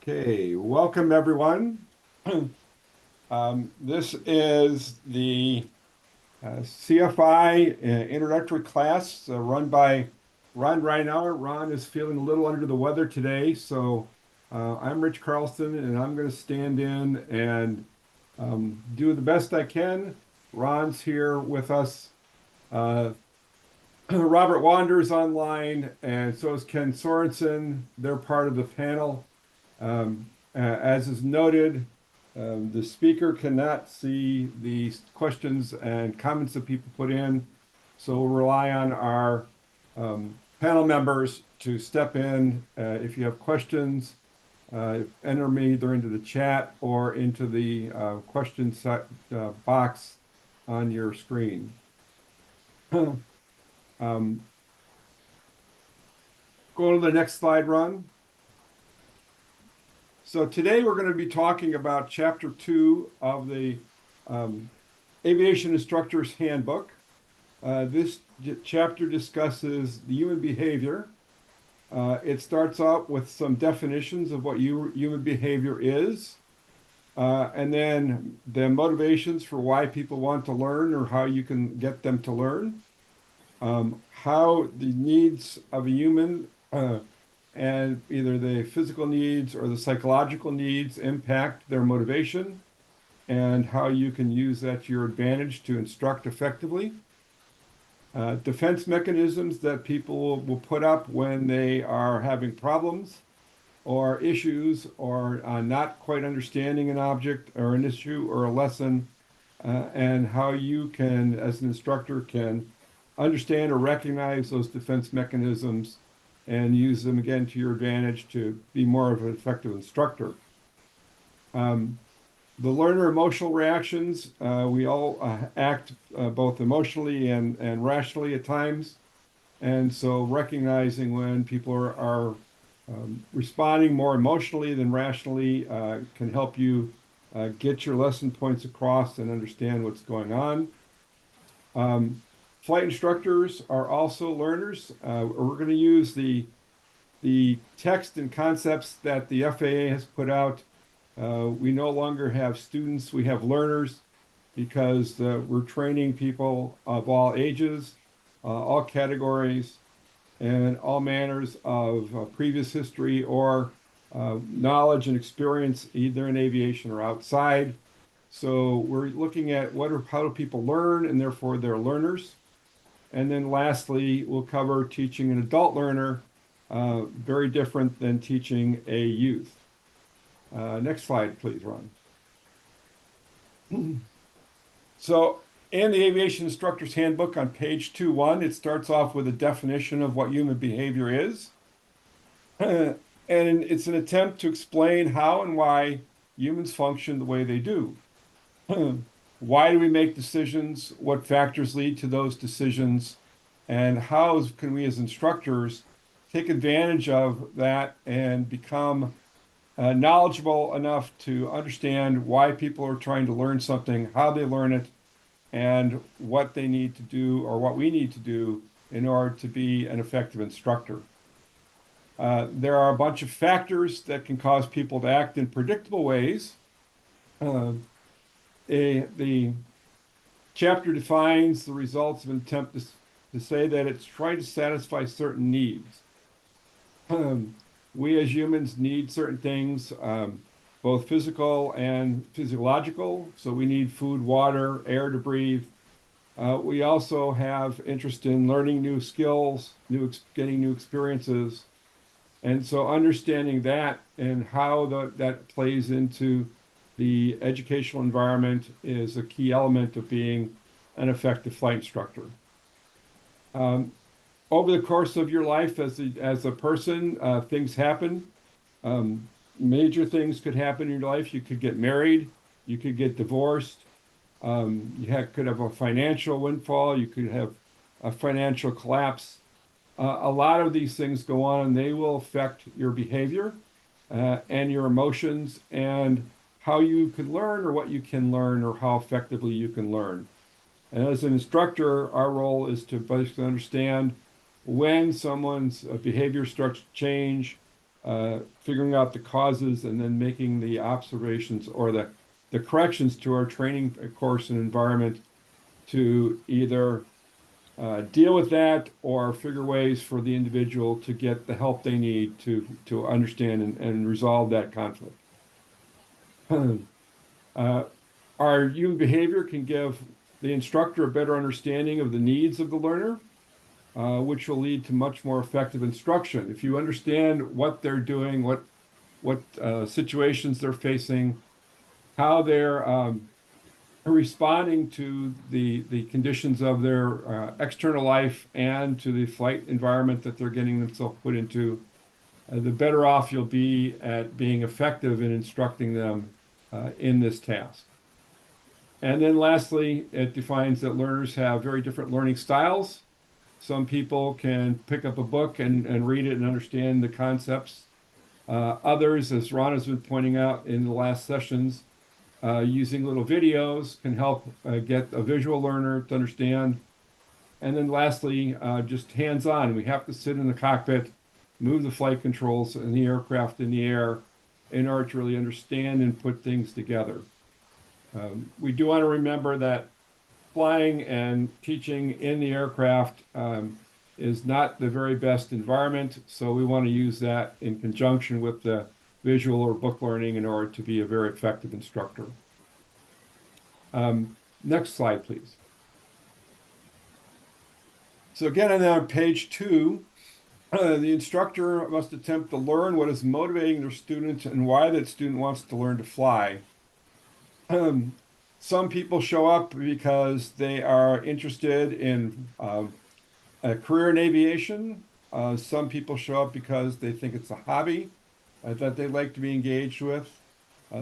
Okay, welcome everyone. This is the CFI introductory class run by Ron Reinauer. Ron is feeling a little under the weather today, so I'm Rich Carlson, and I'm going to stand in and do the best I can. Ron's here with us. Uh, Robert Wander's online, and so is Ken Sorensen. They're part of the panel. As is noted, the speaker cannot see the questions and comments that people put in, so we'll rely on our panel members to step in. If you have questions, enter them either into the chat or into the questions box on your screen. Go to the next slide, Ron. So today we're going to be talking about Chapter 2 of the Aviation Instructor's Handbook. This chapter discusses the human behavior. It starts out with some definitions of what human behavior is, and then the motivations for why people want to learn or how you can get them to learn, how the needs of a human and either the physical needs or the psychological needs impact their motivation, and how you can use that to your advantage to instruct effectively. Defense mechanisms that people will put up when they are having problems or issues or not quite understanding an object or an issue or a lesson, and how you can, as an instructor, can understand or recognize those defense mechanisms and use them again to your advantage to be more of an effective instructor. The learner emotional reactions, we all act both emotionally and rationally at times. And so recognizing when people are responding more emotionally than rationally can help you get your lesson points across and understand what's going on. Flight instructors are also learners. We're going to use the text and concepts that the FAA has put out. We no longer have students, we have learners, because we're training people of all ages, all categories, and all manners of previous history or knowledge and experience, either in aviation or outside. So we're looking at how do people learn, and therefore they're learners. And then lastly, we'll cover teaching an adult learner, very different than teaching a youth. Next slide, please, Ron. So in the Aviation Instructor's Handbook on page 2.1, it starts off with a definition of what human behavior is. And it's an attempt to explain how and why humans function the way they do. Why do we make decisions? What factors lead to those decisions? And how can we as instructors take advantage of that and become knowledgeable enough to understand why people are trying to learn something, how they learn it, and what they need to do or what we need to do in order to be an effective instructor. There are a bunch of factors that can cause people to act in predictable ways. The chapter defines the results of an attempt to say that it's trying to satisfy certain needs. We as humans need certain things, both physical and physiological. So we need food, water, air to breathe. We also have interest in learning new skills, getting new experiences. And so understanding that and how that plays into the educational environment is a key element of being an effective flight instructor. Over the course of your life as a person, things happen. Major things could happen in your life. You could get married, you could get divorced, could have a financial windfall, you could have a financial collapse. A lot of these things go on and they will affect your behavior and your emotions and how you can learn or what you can learn or how effectively you can learn. And as an instructor, our role is to basically understand when someone's behavior starts to change, figuring out the causes and then making the observations or the corrections to our training course and environment to either deal with that or figure ways for the individual to get the help they need to understand and resolve that conflict. Our human behavior can give the instructor a better understanding of the needs of the learner, which will lead to much more effective instruction. If you understand what they're doing, what situations they're facing, how they're responding to the conditions of their external life and to the flight environment that they're getting themselves put into, the better off you'll be at being effective in instructing them in this task. And then lastly, it defines that learners have very different learning styles. Some people can pick up a book and read it and understand the concepts. Others, as Ron has been pointing out in the last sessions, using little videos can help get a visual learner to understand. And then lastly, just hands-on. We have to sit in the cockpit, move the flight controls and the aircraft in the air in order to really understand and put things together. We do want to remember that flying and teaching in the aircraft is not the very best environment, so we want to use that in conjunction with the visual or book learning in order to be a very effective instructor. Next slide, please. So again, on page 2, the instructor must attempt to learn what is motivating their student and why that student wants to learn to fly. Some people show up because they are interested in a career in aviation. Some people show up because they think it's a hobby that they'd like to be engaged with.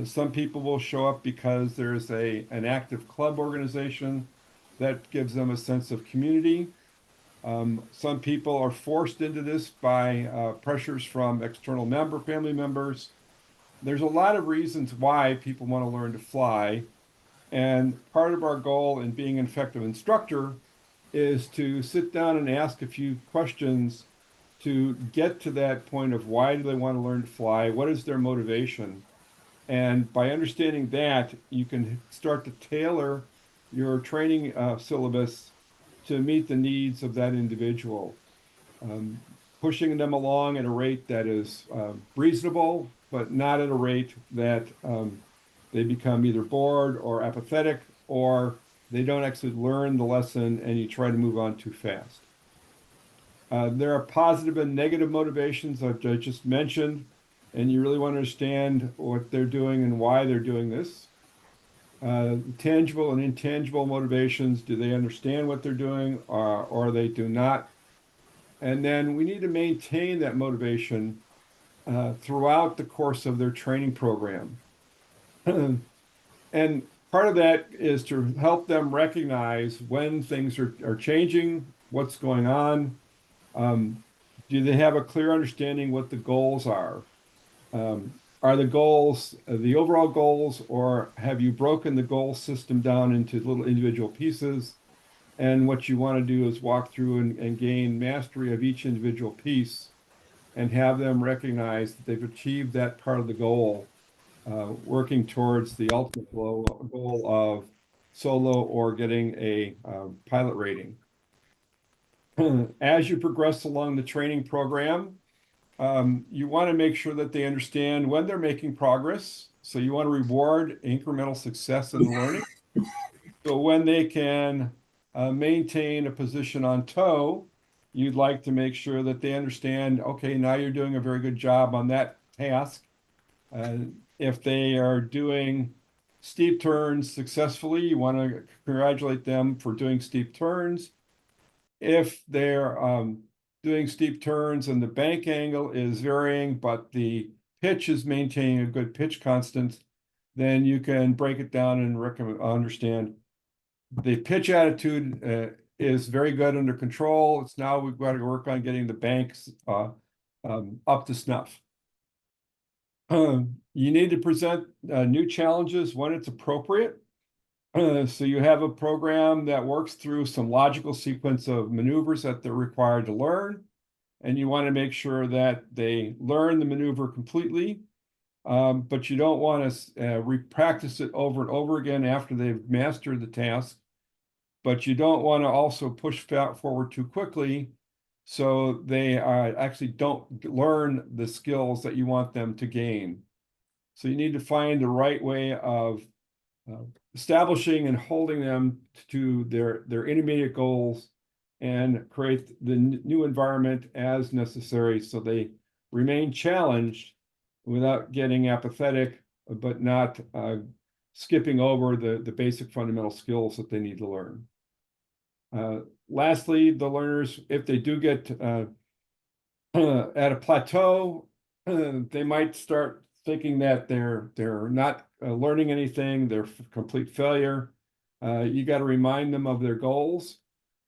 Some people will show up because there's an active club organization that gives them a sense of community. Some people are forced into this by pressures from external family members. There's a lot of reasons why people want to learn to fly. And part of our goal in being an effective instructor is to sit down and ask a few questions to get to that point of why do they want to learn to fly? What is their motivation? And by understanding that, you can start to tailor your training syllabus to meet the needs of that individual, pushing them along at a rate that is reasonable, but not at a rate that they become either bored or apathetic, or they don't actually learn the lesson and you try to move on too fast. There are positive and negative motivations that I just mentioned, and you really want to understand what they're doing and why they're doing this. Tangible and intangible motivations, do they understand what they're doing or they do not? And then we need to maintain that motivation throughout the course of their training program. And part of that is to help them recognize when things are changing, what's going on. Do they have a clear understanding what the goals are? Are the goals the overall goals, or have you broken the goal system down into little individual pieces? And what you want to do is walk through and gain mastery of each individual piece and have them recognize that they've achieved that part of the goal, working towards the ultimate goal of solo or getting a pilot rating. As you progress along the training program, you want to make sure that they understand when they're making progress. So you want to reward incremental success in the learning. So when they can maintain a position on tow, you'd like to make sure that they understand, okay, now you're doing a very good job on that task. If they are doing steep turns successfully, you want to congratulate them for doing steep turns. If they're doing steep turns and the bank angle is varying, but the pitch is maintaining a good pitch constant, then you can break it down and understand the pitch attitude is very good under control. It's now we've got to work on getting the banks up to snuff. You need to present new challenges when it's appropriate. So you have a program that works through some logical sequence of maneuvers that they're required to learn. and you want to make sure that they learn the maneuver completely, but you don't want to re-practice it over and over again after they've mastered the task. But you don't want to also push forward too quickly, so they actually don't learn the skills that you want them to gain. So you need to find the right way of establishing and holding them to their intermediate goals and create the new environment as necessary so they remain challenged without getting apathetic, but not skipping over the basic fundamental skills that they need to learn. Lastly, the learners, if they do get at a plateau, they might start thinking that they're not learning anything, they're complete failure. You got to remind them of their goals.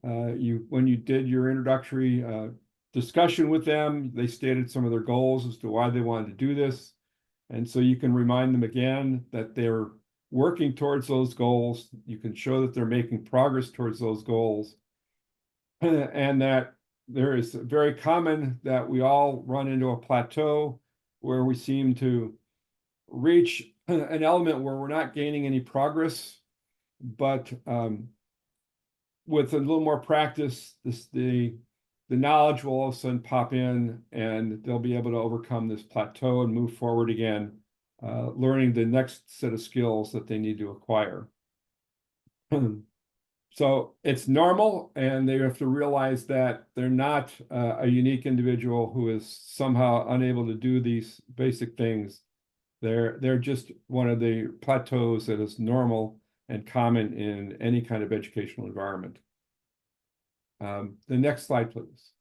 When you did your introductory discussion with them, they stated some of their goals as to why they wanted to do this. And so you can remind them again that they're working towards those goals. You can show that they're making progress towards those goals. And that there is very common that we all run into a plateau where we seem to reach an element where we're not gaining any progress, but with a little more practice, the knowledge will all of a sudden pop in, and they'll be able to overcome this plateau and move forward again, learning the next set of skills that they need to acquire. So it's normal, and they have to realize that they're not a unique individual who is somehow unable to do these basic things. They're just one of the plateaus that is normal and common in any kind of educational environment. The next slide, please.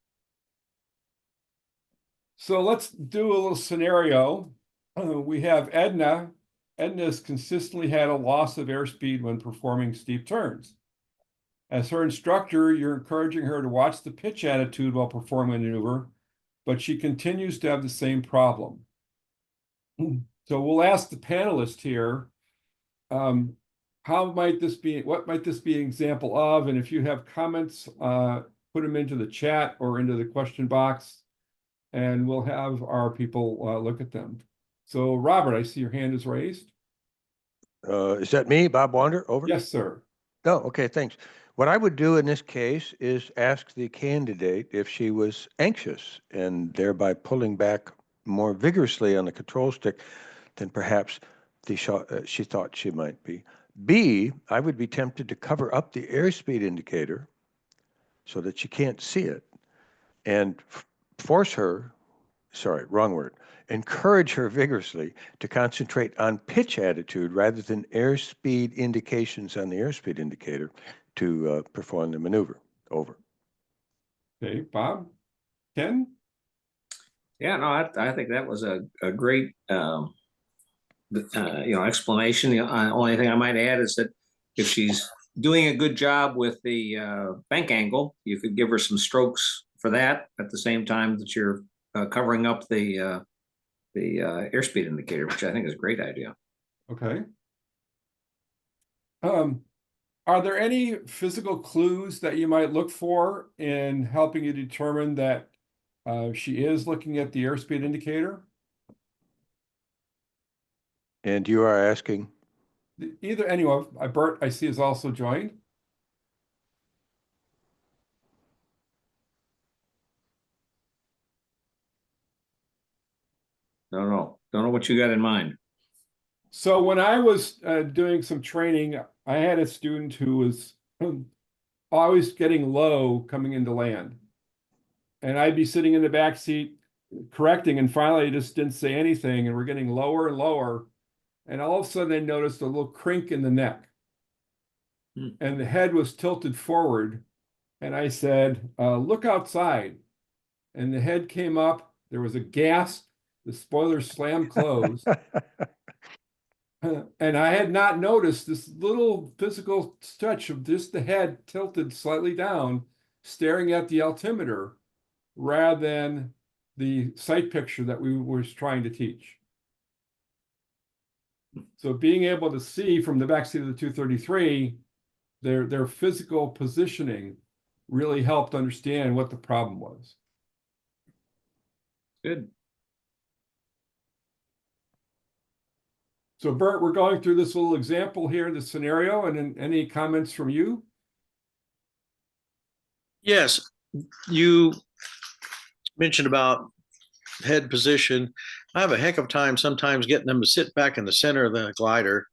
So let's do a little scenario. We have Edna. Edna has consistently had a loss of airspeed when performing steep turns. As her instructor, you're encouraging her to watch the pitch attitude while performing a maneuver, but she continues to have the same problem. So we'll ask the panelist here, what might this be an example of? And if you have comments, put them into the chat or into the question box, and we'll have our people look at them. So Robert, I see your hand is raised. Is that me, Bob Wander? Over? Yes, sir. Oh, okay, thanks. What I would do in this case is ask the candidate if she was anxious and thereby pulling back more vigorously on the control stick than perhaps she thought she might be. B, I would be tempted to cover up the airspeed indicator so that she can't see it and encourage her vigorously to concentrate on pitch attitude rather than airspeed indications on the airspeed indicator to perform the maneuver. Over. Okay, Bob, Ken? Yeah, no, I think that was a great explanation. The only thing I might add is that if she's doing a good job with the bank angle, you could give her some strokes for that at the same time that you're covering up the airspeed indicator, which I think is a great idea. Okay. Are there any physical clues that you might look for in helping you determine that she is looking at the airspeed indicator? And you are asking? Anyway, Bert, I see, is also joined. Don't know what you got in mind. So when I was doing some training, I had a student who was always getting low coming into land. And I'd be sitting in the back seat correcting, and finally I just didn't say anything, and we're getting lower and lower. And all of a sudden I noticed a little crink in the neck. And the head was tilted forward. And I said, look outside. And the head came up, there was a gasp, the spoiler slammed closed. And I had not noticed this little physical touch of just the head tilted slightly down, staring at the altimeter, rather than the sight picture that we were trying to teach. So being able to see from the backseat of the 233, their physical positioning really helped understand what the problem was. Good. So Bert, we're going through this little example here, the scenario, and then any comments from you? Yes, you mentioned about head position. I have a heck of a time sometimes getting them to sit back in the center of the glider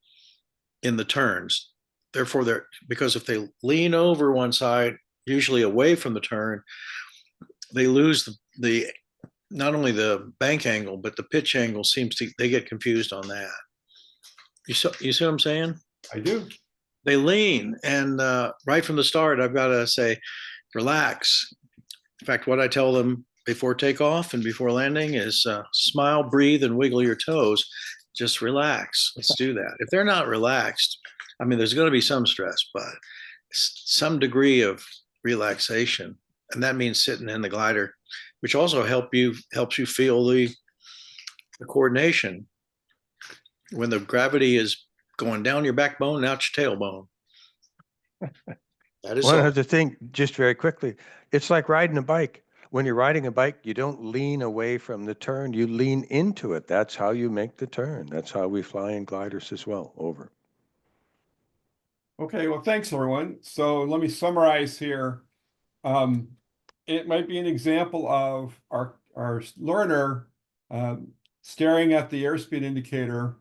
in the turns. Therefore, because if they lean over one side, usually away from the turn, they lose the not only the bank angle, but the pitch angle they get confused on that. You see what I'm saying? I do. They lean, and right from the start, I've got to say, relax. In fact, what I tell them before takeoff and before landing is smile, breathe, and wiggle your toes. Just relax. Let's do that. If they're not relaxed, I mean, there's going to be some stress, but some degree of relaxation, and that means sitting in the glider, which also helps you feel the coordination when the gravity is going down your backbone, out your tailbone. That is One all. other thing, just very quickly, it's like riding a bike. When you're riding a bike, you don't lean away from the turn, you lean into it. That's how you make the turn. That's how we fly in gliders as well. Over. Okay, well, thanks, everyone. So let me summarize here. It might be an example of our learner staring at the airspeed indicator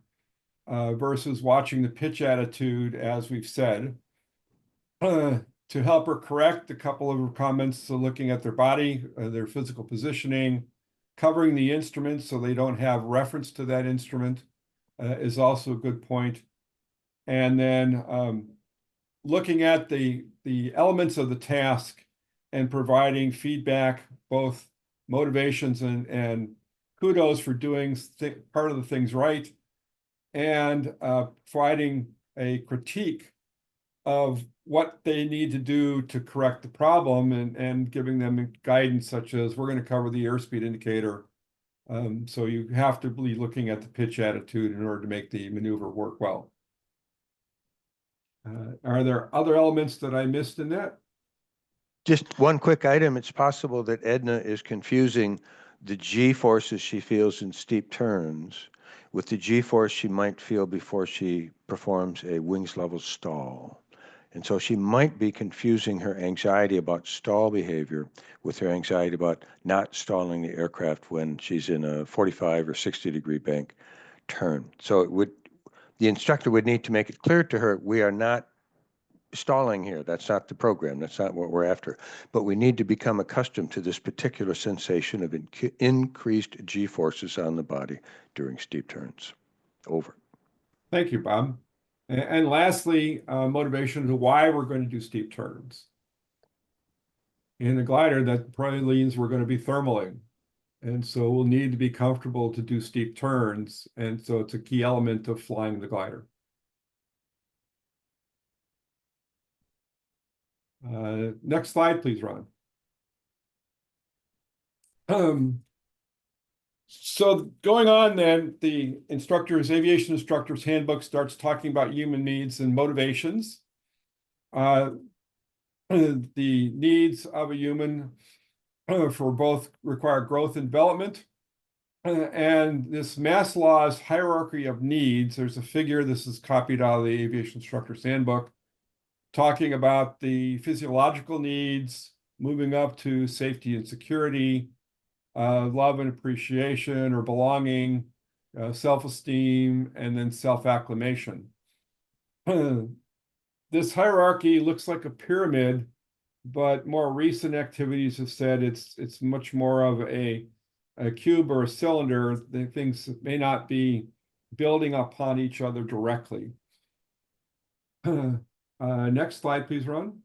versus watching the pitch attitude, as we've said. To help her correct a couple of her comments, so looking at their body, their physical positioning, covering the instruments so they don't have reference to that instrument is also a good point. And then looking at the elements of the task and providing feedback, both motivations and kudos for doing part of the things right, and providing a critique of what they need to do to correct the problem, and giving them guidance such as, we're going to cover the airspeed indicator. So you have to be looking at the pitch attitude in order to make the maneuver work well. Are there other elements that I missed in that? Just one quick item. It's possible that Edna is confusing the G forces she feels in steep turns with the G force she might feel before she performs a wings level stall. And so she might be confusing her anxiety about stall behavior with her anxiety about not stalling the aircraft when she's in a 45 or 60 degree bank turn. So the instructor would need to make it clear to her, we are not stalling here. That's not the program. That's not what we're after. But we need to become accustomed to this particular sensation of increased G forces on the body during steep turns. Over. Thank you, Bob. And lastly, motivation to why we're going to do steep turns. In the glider, that probably means we're going to be thermaling. And so we'll need to be comfortable to do steep turns. And so it's a key element of flying the glider. Next slide, please, Ron. So going on then, the aviation instructor's handbook starts talking about human needs and motivations. The needs of a human for both require growth and development. And this Maslow's hierarchy of needs, there's a figure, this is copied out of the aviation instructor's handbook, talking about the physiological needs, moving up to safety and security, love and appreciation or belonging, self-esteem, and then self-acclamation. This hierarchy looks like a pyramid, but more recent activities have said it's much more of a cube or a cylinder. The things may not be building upon each other directly. Next slide, please, Ron.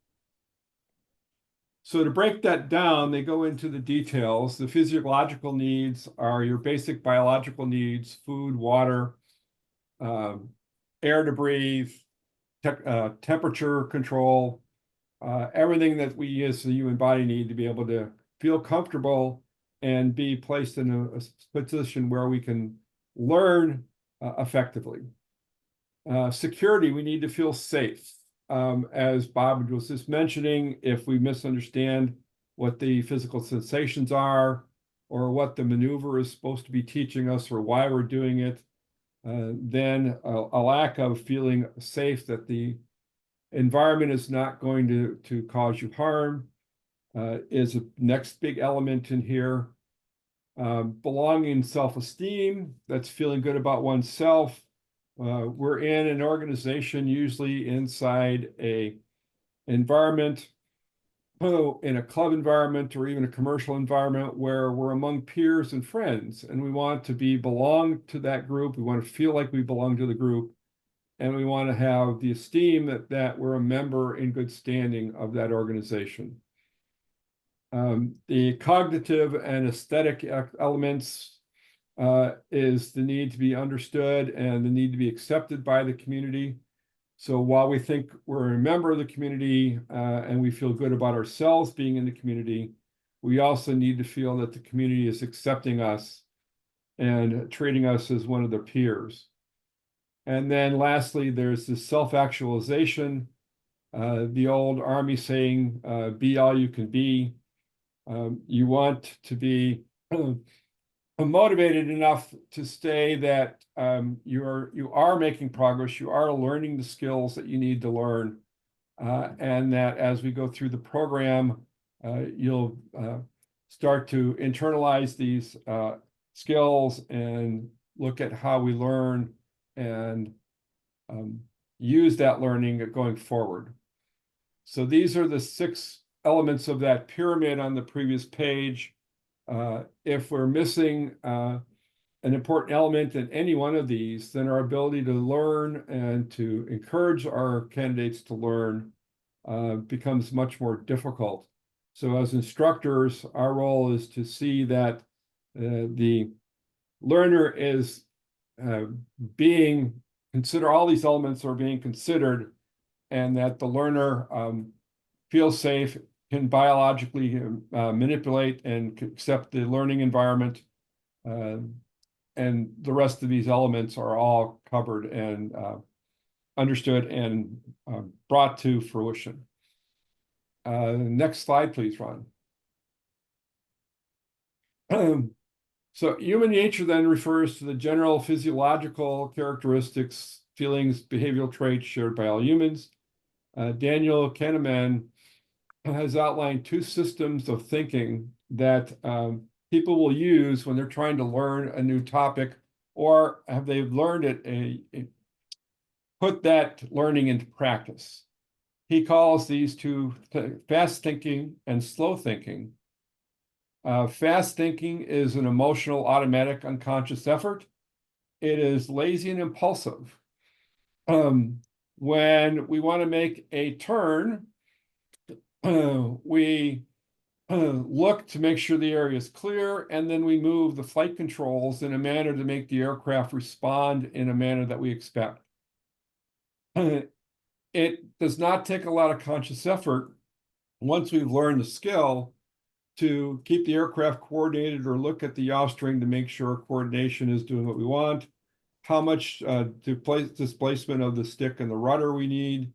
So to break that down, they go into the details. The physiological needs are your basic biological needs: food, water, air to breathe, temperature control, everything that we as the human body need to be able to feel comfortable and be placed in a position where we can learn effectively. Security, we need to feel safe. As Bob was just mentioning, if we misunderstand what the physical sensations are, or what the maneuver is supposed to be teaching us or why we're doing it. Then a lack of feeling safe that the environment is not going to cause you harm is a next big element in here. Belonging, self-esteem, that's feeling good about oneself. We're in an organization, usually inside a environment, in a club environment or even a commercial environment where we're among peers and friends, and we want to belong to that group. We want to feel like we belong to the group, and we want to have the esteem that we're a member in good standing of that organization. The cognitive and aesthetic elements is the need to be understood and the need to be accepted by the community. So while we think we're a member of the community and we feel good about ourselves being in the community, we also need to feel that the community is accepting us and treating us as one of their peers. And then lastly, there's this self-actualization, the old Army saying, be all you can be. You want to be motivated enough to say that you are making progress, you are learning the skills that you need to learn, and that as we go through the program, you'll start to internalize these skills and look at how we learn and use that learning going forward. So these are the 6 elements of that pyramid on the previous page. If we're missing an important element in any one of these, then our ability to learn and to encourage our candidates to learn becomes much more difficult. So as instructors, our role is to see that the learner is consider all these elements are being considered, and that the learner feels safe, can biologically manipulate and accept the learning environment. And the rest of these elements are all covered and understood and brought to fruition. Next slide, please, Ron. So human nature then refers to the general physiological characteristics, feelings, behavioral traits shared by all humans. Daniel Kahneman has outlined 2 systems of thinking that people will use when they're trying to learn a new topic, or have they learned it, put that learning into practice. He calls these 2 fast thinking and slow thinking. Fast thinking is an emotional, automatic, unconscious effort. It is lazy and impulsive. When we want to make a turn, we look to make sure the area is clear, and then we move the flight controls in a manner to make the aircraft respond in a manner that we expect. It does not take a lot of conscious effort once we've learned the skill to keep the aircraft coordinated or look at the yaw string to make sure coordination is doing what we want, how much displacement of the stick and the rudder we need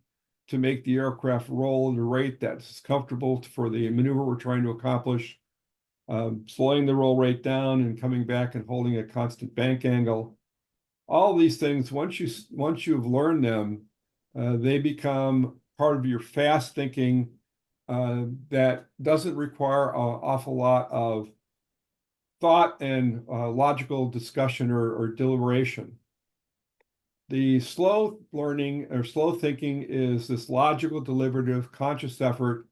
to make the aircraft roll at a rate that's comfortable for the maneuver we're trying to accomplish, slowing the roll rate down and coming back and holding a constant bank angle. All these things, once you've learned them, they become part of your fast thinking that doesn't require an awful lot of thought and logical discussion or deliberation. The slow learning or slow thinking is this logical, deliberative, conscious effort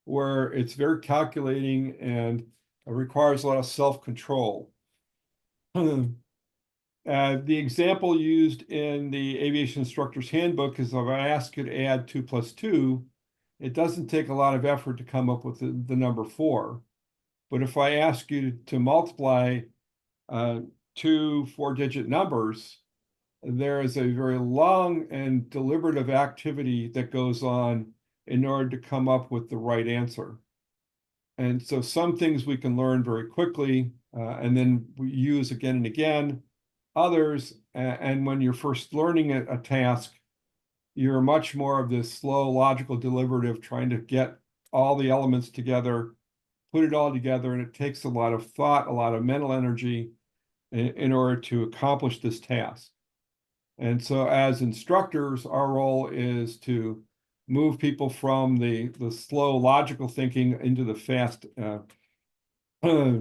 where it's very calculating and requires a lot of self-control. The example used in the Aviation Instructor's Handbook is if I ask you to add 2 + 2, it doesn't take a lot of effort to come up with the number 4. But if I ask you to multiply 2 4-digit numbers, there is a very long and deliberative activity that goes on in order to come up with the right answer. And so some things we can learn very quickly and then we use again and again. Others, and when you're first learning a task, you're much more of this slow, logical, deliberative, trying to get all the elements together, put it all together, and it takes a lot of thought, a lot of mental energy in order to accomplish this task. And so as instructors, our role is to move people from the slow logical thinking into the fast, not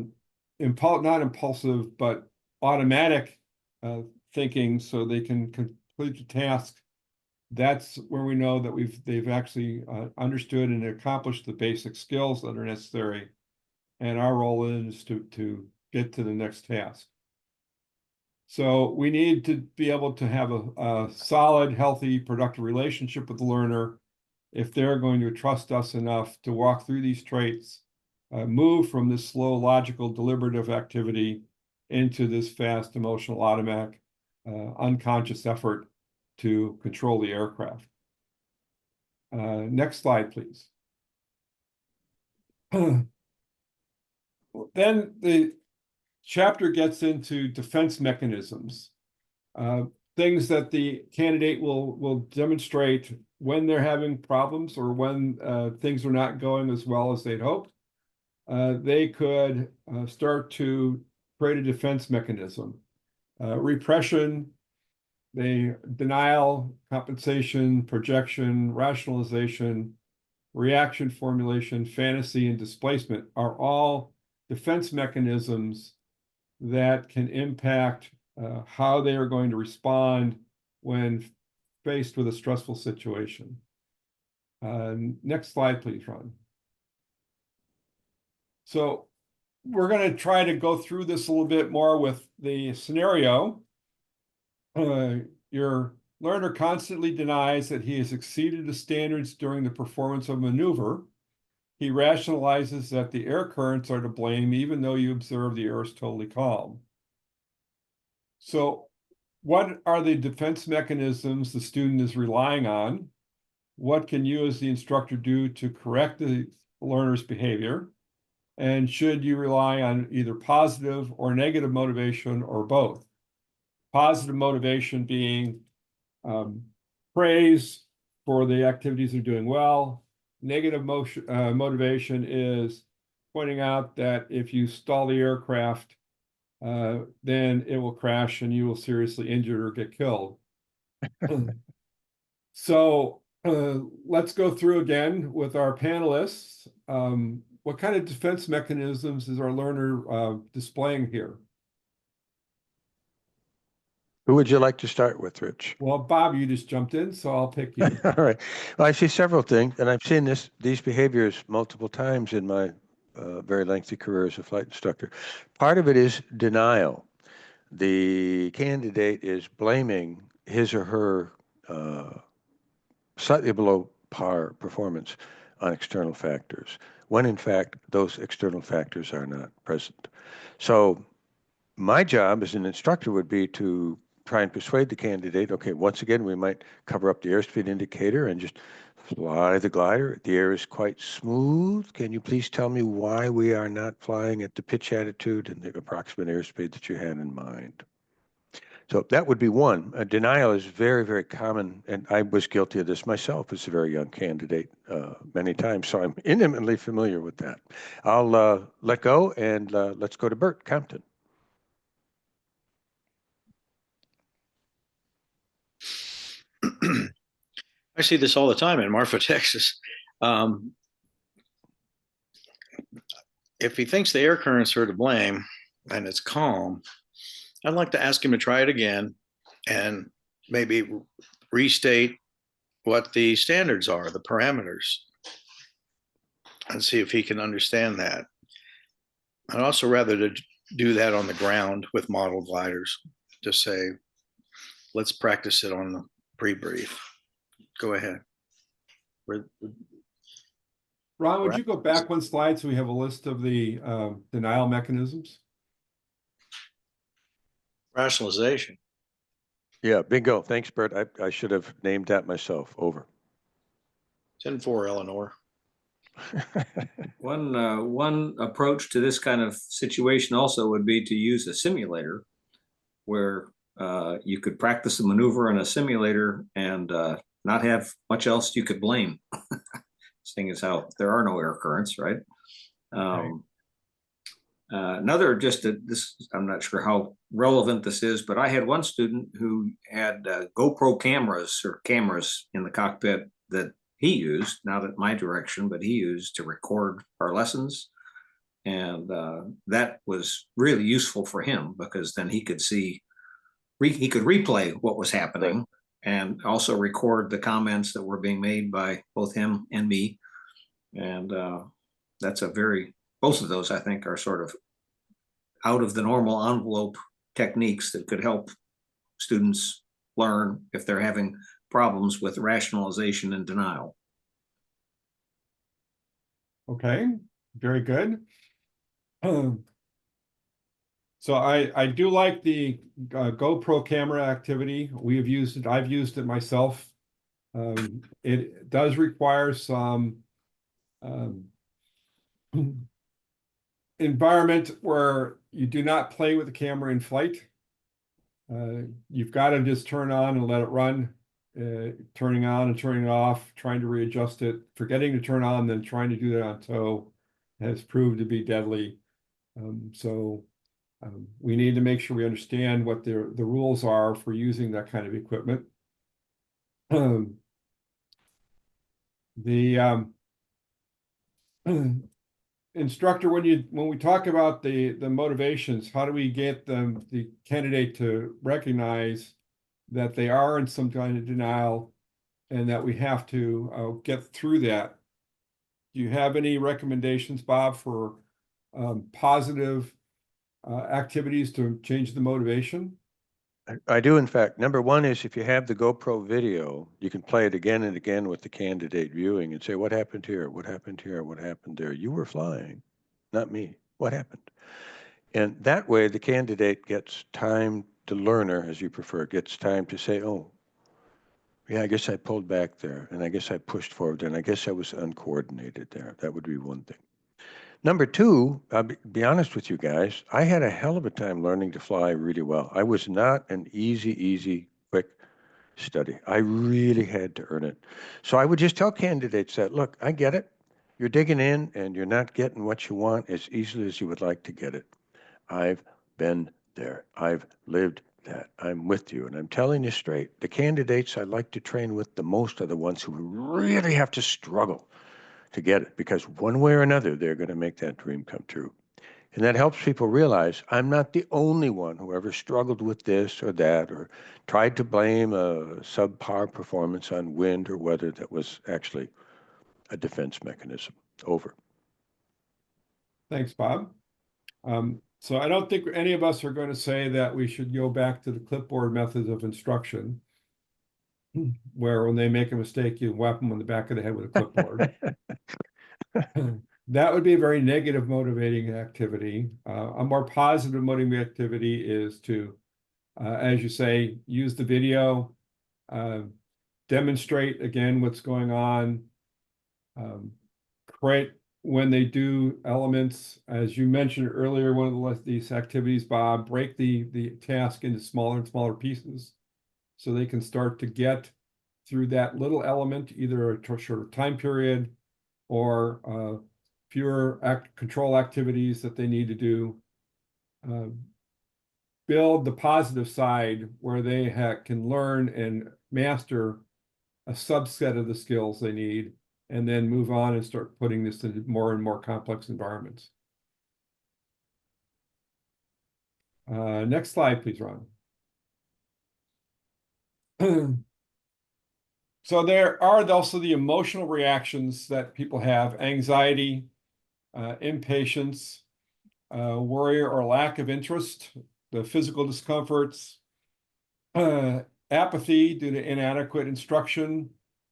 impulsive, but automatic thinking, so they can complete the task. That's where we know that they've actually understood and accomplished the basic skills that are necessary. And our role is to get to the next task. So we need to be able to have a solid, healthy, productive relationship with the learner if they're going to trust us enough to walk through these traits, move from this slow, logical, deliberative activity into this fast, emotional, automatic, unconscious effort to control the aircraft. Next slide, please. Then the chapter gets into defense mechanisms, things that the candidate will demonstrate when they're having problems or when things are not going as well as they'd hoped. They could start to create a defense mechanism. Repression, denial, compensation, projection, rationalization, reaction formulation, fantasy, and displacement are all defense mechanisms that can impact how they are going to respond when faced with a stressful situation. Next slide, please, Ron. So we're going to try to go through this a little bit more with the scenario. Your learner constantly denies that he has exceeded the standards during the performance of a maneuver. He rationalizes that the air currents are to blame, even though you observe the air is totally calm. So what are the defense mechanisms the student is relying on? What can you as the instructor do to correct the learner's behavior? And should you rely on either positive or negative motivation or both? Positive motivation being praise for the activities they're doing well. Negative motivation is pointing out that if you stall the aircraft, then it will crash and you will seriously injure or get killed. So let's go through again with our panelists. What kind of defense mechanisms is our learner displaying here? Who would you like to start with, Rich? Well, Bob, you just jumped in, so I'll pick you. All right. Well, I see several things, and I've seen these behaviors multiple times in my very lengthy career as a flight instructor. Part of it is denial. The candidate is blaming his or her slightly below par performance on external factors, when in fact those external factors are not present. So my job as an instructor would be to try and persuade the candidate, okay, once again, we might cover up the airspeed indicator and just fly the glider. The air is quite smooth. Can you please tell me why we are not flying at the pitch attitude and the approximate airspeed that you had in mind? So that would be one. Denial is very, very common, and I was guilty of this myself as a very young candidate many times, so I'm intimately familiar with that. I'll let go, and let's go to Bert Compton. I see this all the time in Marfa, Texas. If he thinks the air currents are to blame and it's calm, I'd like to ask him to try it again and maybe restate what the standards are, the parameters, and see if he can understand that. I'd also rather to do that on the ground with model gliders. Just say, let's practice it on the pre-brief. Go ahead. Ron, would you go back one slide so we have a list of the denial mechanisms? Rationalization. Yeah, bingo. Thanks, Bert. I should have named that myself. Over. 10-4, Eleanor. One approach to this kind of situation also would be to use a simulator where you could practice a maneuver in a simulator and not have much else you could blame, seeing as how there are no air currents, right? Another, this, I'm not sure how relevant this is, but I had one student who had GoPro cameras or cameras in the cockpit that he used, not at my direction, but he used to record our lessons. And that was really useful for him because then he could see, he could replay what was happening and also record the comments that were being made by both him and me. And that's both of those, I think, are sort of out of the normal envelope techniques that could help students learn if they're having problems with rationalization and denial. Okay, very good. So I do like the GoPro camera activity. We have used it. I've used it myself. It does require some environment where you do not play with the camera in flight. You've got to just turn on and let it run, turning on and turning it off, trying to readjust it, forgetting to turn on, then trying to do that on tow has proved to be deadly. We need to make sure we understand what the rules are for using that kind of equipment. The instructor, when we talk about the motivations, how do we get the candidate to recognize that they are in some kind of denial and that we have to get through that? Do you have any recommendations, Bob, for positive activities to change the motivation? I do, in fact. Number one is if you have the GoPro video, you can play it again and again with the candidate viewing and say, what happened here? What happened here? What happened there? You were flying, not me. What happened? And that way the candidate gets time, the learner, as you prefer, gets time to say, oh, yeah, I guess I pulled back there, and I guess I pushed forward, and I guess I was uncoordinated there. That would be one thing. Number two, I'll be honest with you guys, I had a hell of a time learning to fly really well. I was not an easy, quick study. I really had to earn it. So I would just tell candidates that, look, I get it. You're digging in and you're not getting what you want as easily as you would like to get it. I've been there. I've lived that. I'm with you. And I'm telling you straight, the candidates I like to train with the most are the ones who really have to struggle to get it, because one way or another, they're going to make that dream come true. And that helps people realize I'm not the only one who ever struggled with this or that, or tried to blame a subpar performance on wind or weather that was actually a defense mechanism. Over. Thanks, Bob. So I don't think any of us are going to say that we should go back to the clipboard methods of instruction, where when they make a mistake, you whap them on the back of the head with a clipboard. That would be a very negative motivating activity. A more positive motivating activity is to, as you say, use the video, demonstrate again what's going on, create when they do elements, as you mentioned earlier, one of these activities, Bob, break the task into smaller and smaller pieces so they can start to get through that little element, either a shorter time period or fewer control activities that they need to do. Build the positive side where they can learn and master a subset of the skills they need, and then move on and start putting this into more and more complex environments. Next slide, please, Ron. So there are also the emotional reactions that people have: anxiety, impatience, worry or lack of interest, the physical discomforts, apathy due to inadequate instruction,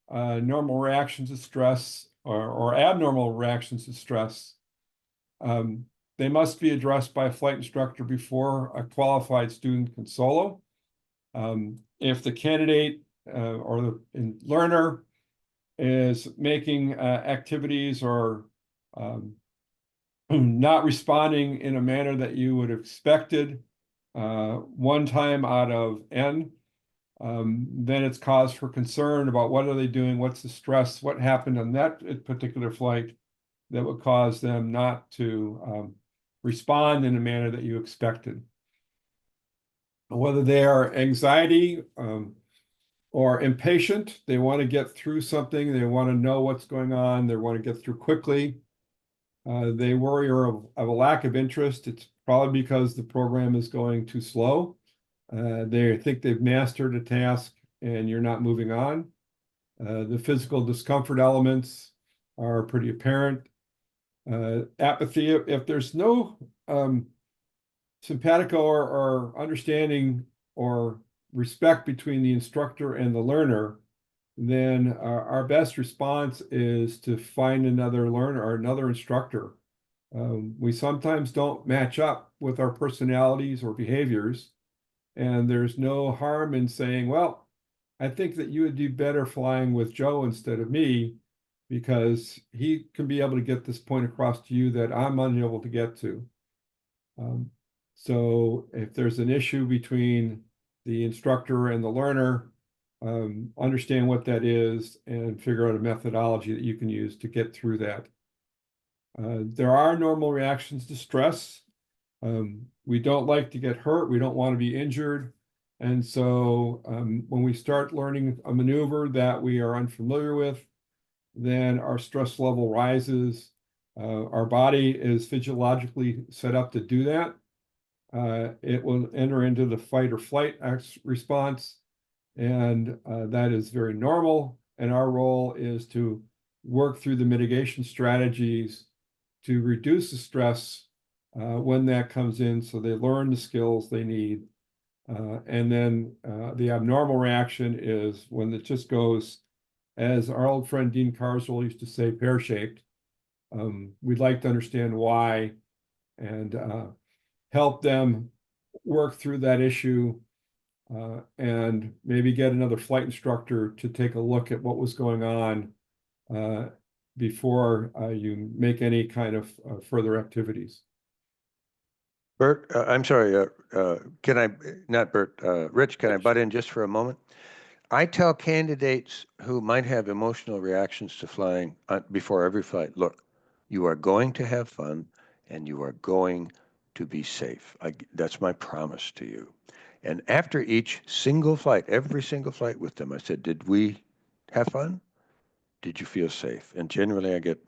normal reactions to stress or abnormal reactions to stress. They must be addressed by a flight instructor before a qualified student can solo. If the candidate or the learner is making activities or not responding in a manner that you would have expected, one time out of N, then it's cause for concern about what are they doing, what's the stress, what happened on that particular flight, that would cause them not to respond in a manner that you expected. Whether they are anxiety or impatient, they want to get through something, they want to know what's going on, they want to get through quickly. They worry of a lack of interest. It's probably because the program is going too slow. They think they've mastered a task and you're not moving on. The physical discomfort elements are pretty apparent. Apathy, if there's no simpatico or understanding or respect between the instructor and the learner, then our best response is to find another learner or another instructor. We sometimes don't match up with our personalities or behaviors, and there's no harm in saying, well, I think that you would do better flying with Joe instead of me, because he can be able to get this point across to you that I'm unable to get to. So if there's an issue between the instructor and the learner, understand what that is and figure out a methodology that you can use to get through that. There are normal reactions to stress. We don't like to get hurt. We don't want to be injured. And so when we start learning a maneuver that we are unfamiliar with, then our stress level rises. Our body is physiologically set up to do that. It will enter into the fight or flight response, and that is very normal. And our role is to work through the mitigation strategies to reduce the stress when that comes in, so they learn the skills they need. And then the abnormal reaction is when it just goes, as our old friend Dean Carswell used to say, pear-shaped. We'd like to understand why and help them work through that issue and maybe get another flight instructor to take a look at what was going on before you make any kind of further activities. Bert, I'm sorry, can I, not Bert, Rich, can I butt in just for a moment? I tell candidates who might have emotional reactions to flying before every flight, look, you are going to have fun and you are going to be safe. That's my promise to you. And after each single flight, every single flight with them, I said, did we have fun? Did you feel safe? And generally I get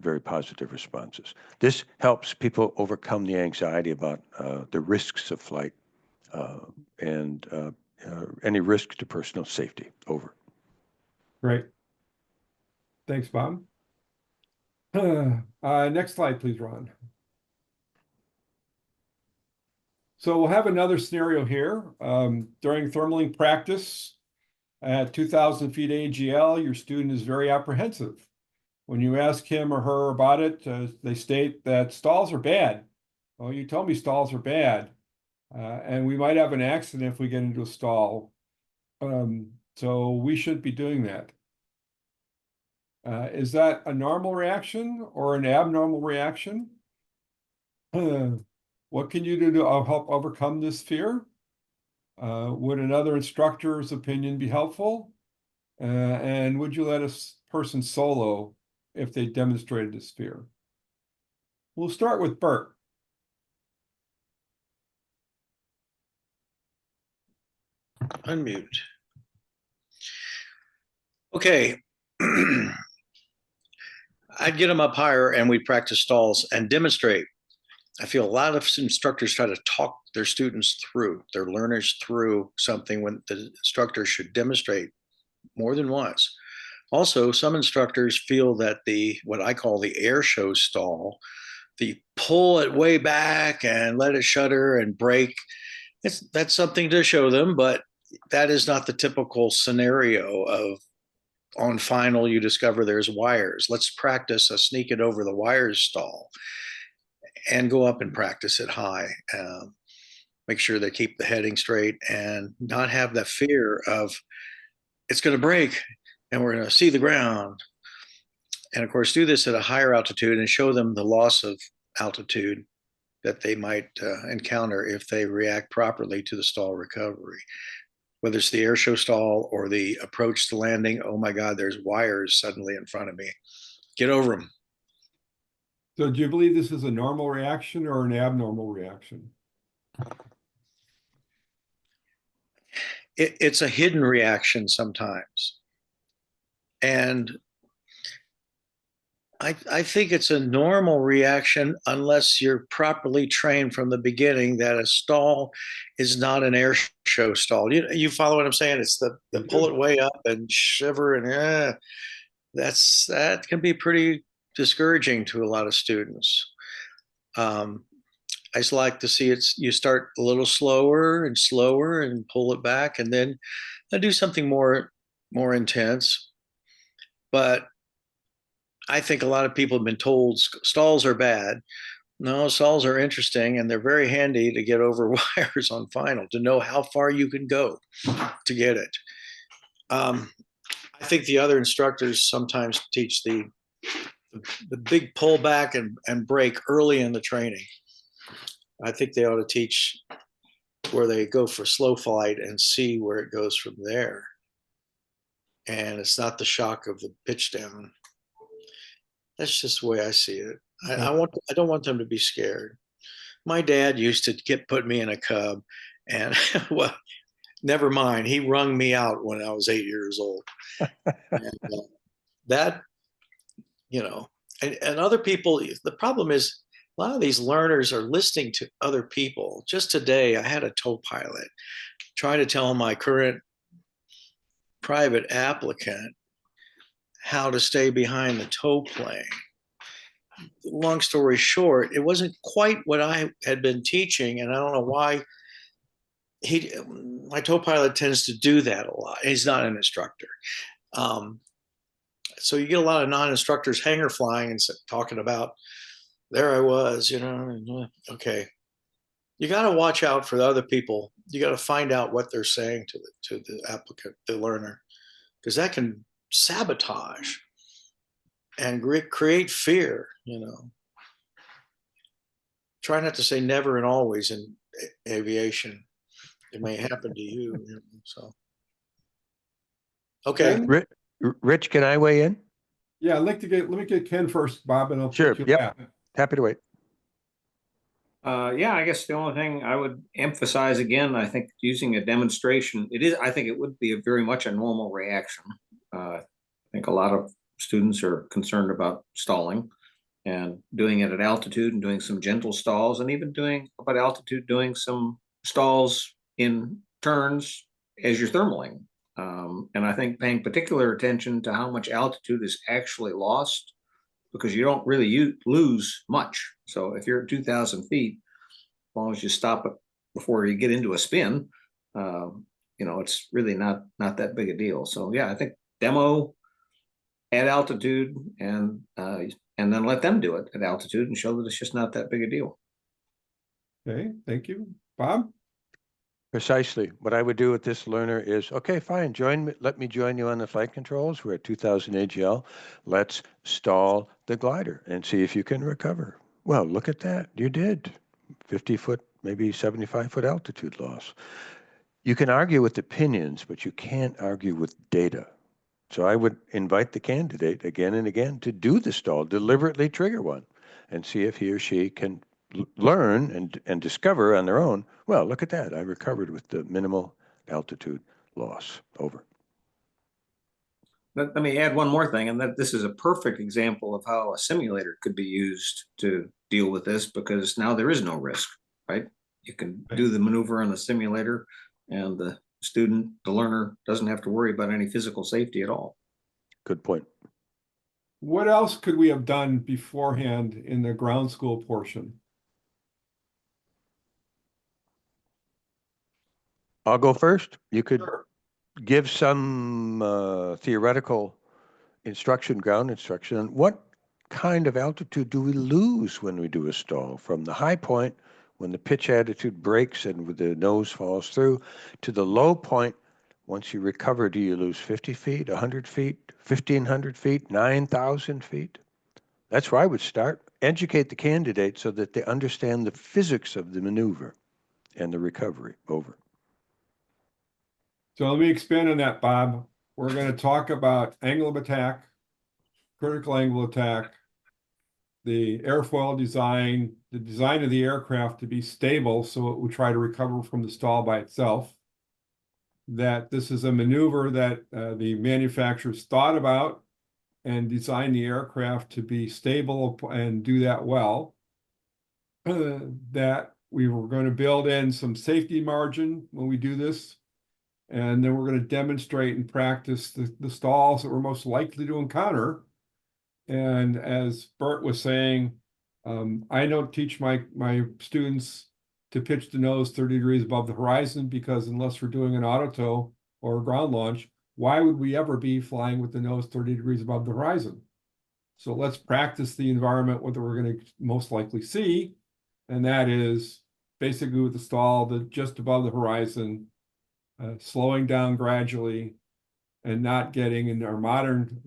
very positive responses. This helps people overcome the anxiety about the risks of flight and any risk to personal safety. Over. Great. Thanks, Bob. Next slide, please, Ron. So we'll have another scenario here. During thermaling practice at 2,000 feet AGL, your student is very apprehensive. When you ask him or her about it, they state that stalls are bad. Well, you told me stalls are bad. And we might have an accident if we get into a stall. So we shouldn't be doing that. Is that a normal reaction or an abnormal reaction? What can you do to help overcome this fear? Would another instructor's opinion be helpful? And would you let a person solo if they demonstrated this fear? We'll start with Bert. Unmute. Okay. I'd get them up higher and we'd practice stalls and demonstrate. I feel a lot of instructors try to talk their students through, their learners through something when the instructor should demonstrate more than once. Also, some instructors feel that what I call the air show stall, the pull it way back and let it shudder and break, that's something to show them, but that is not the typical scenario of on final you discover there's wires. Let's practice a sneak it over the wires stall and go up and practice it high. Make sure they keep the heading straight and not have that fear of it's going to break and we're going to see the ground. And of course, do this at a higher altitude and show them the loss of altitude that they might encounter if they react properly to the stall recovery. Whether it's the air show stall or the approach to landing, oh my God, there's wires suddenly in front of me. Get over them. So do you believe this is a normal reaction or an abnormal reaction? It's a hidden reaction sometimes. And I think it's a normal reaction unless you're properly trained from the beginning that a stall is not an air show stall. You follow what I'm saying? It's the pull it way up and shiver and that can be pretty discouraging to a lot of students. I just like to see you start a little slower and pull it back, and then do something more intense. But I think a lot of people have been told stalls are bad. No, stalls are interesting, and they're very handy to get over wires on final, to know how far you can go to get it. I think the other instructors sometimes teach the big pullback and break early in the training. I think they ought to teach where they go for slow flight and see where it goes from there. And it's not the shock of the pitch down. That's just the way I see it. I don't want them to be scared. My dad used to put me in a Cub, and well, never mind. He wrung me out when I was 8 years old. And that, and other people. The problem is a lot of these learners are listening to other people. Just today, I had a tow pilot try to tell my current private applicant how to stay behind the tow plane. Long story short, it wasn't quite what I had been teaching, and I don't know why. My tow pilot tends to do that a lot. He's not an instructor. So you get a lot of non-instructors hanger flying and talking about, there I was, okay. You got to watch out for the other people. You got to find out what they're saying to the applicant, the learner, because that can sabotage and create fear. Try not to say never and always in aviation. It may happen to you. So, okay. Rich, can I weigh in? Yeah, let me get Ken first, Bob, and I'll Sure. put you Yep. back. Happy to wait. Yeah, I guess the only thing I would emphasize again, I think using a demonstration, I think it would be very much a normal reaction. I think a lot of students are concerned about stalling and doing it at altitude and doing some gentle stalls, and even doing some stalls in turns as you're thermaling. And I think paying particular attention to how much altitude is actually lost, because you don't really lose much. So if you're at 2,000 feet, as long as you stop it before you get into a spin, it's really not that big a deal. So yeah, I think demo at altitude and then let them do it at altitude and show that it's just not that big a deal. Okay, thank you. Bob? Precisely. What I would do with this learner is, okay, fine, let me join you on the flight controls. We're at 2000 AGL. Let's stall the glider and see if you can recover. Well, look at that. You did. 50-foot, maybe 75-foot altitude loss. You can argue with opinions, but you can't argue with data. So I would invite the candidate again and again to do the stall, deliberately trigger one, and see if he or she can learn and discover on their own, well, look at that. I recovered with the minimal altitude loss. Over. Let me add one more thing, and that this is a perfect example of how a simulator could be used to deal with this, because now there is no risk, right? You can do the maneuver in the simulator, and the learner doesn't have to worry about any physical safety at all. Good point. What else could we have done beforehand in the ground school portion? I'll go first. You could Sure. give some theoretical ground instruction on what kind of altitude do we lose when we do a stall, from the high point when the pitch attitude breaks and the nose falls through, to the low point. Once you recover, do you lose 50 feet, 100 feet, 1,500 feet, 9,000 feet? That's where I would start. Educate the candidate so that they understand the physics of the maneuver and the recovery. Over. So let me expand on that, Bob. We're going to talk about angle of attack, critical angle attack, the airfoil design, the design of the aircraft to be stable so it would try to recover from the stall by itself. That this is a maneuver that the manufacturers thought about and designed the aircraft to be stable and do that well. That we were going to build in some safety margin when we do this. And then we're going to demonstrate and practice the stalls that we're most likely to encounter. And as Bert was saying, I don't teach my students to pitch the nose 30 degrees above the horizon, because unless we're doing an auto tow or a ground launch, why would we ever be flying with the nose 30 degrees above the horizon? So let's practice the environment what we're going to most likely see, and that is basically with the stall just above the horizon, slowing down gradually, and not getting in our modern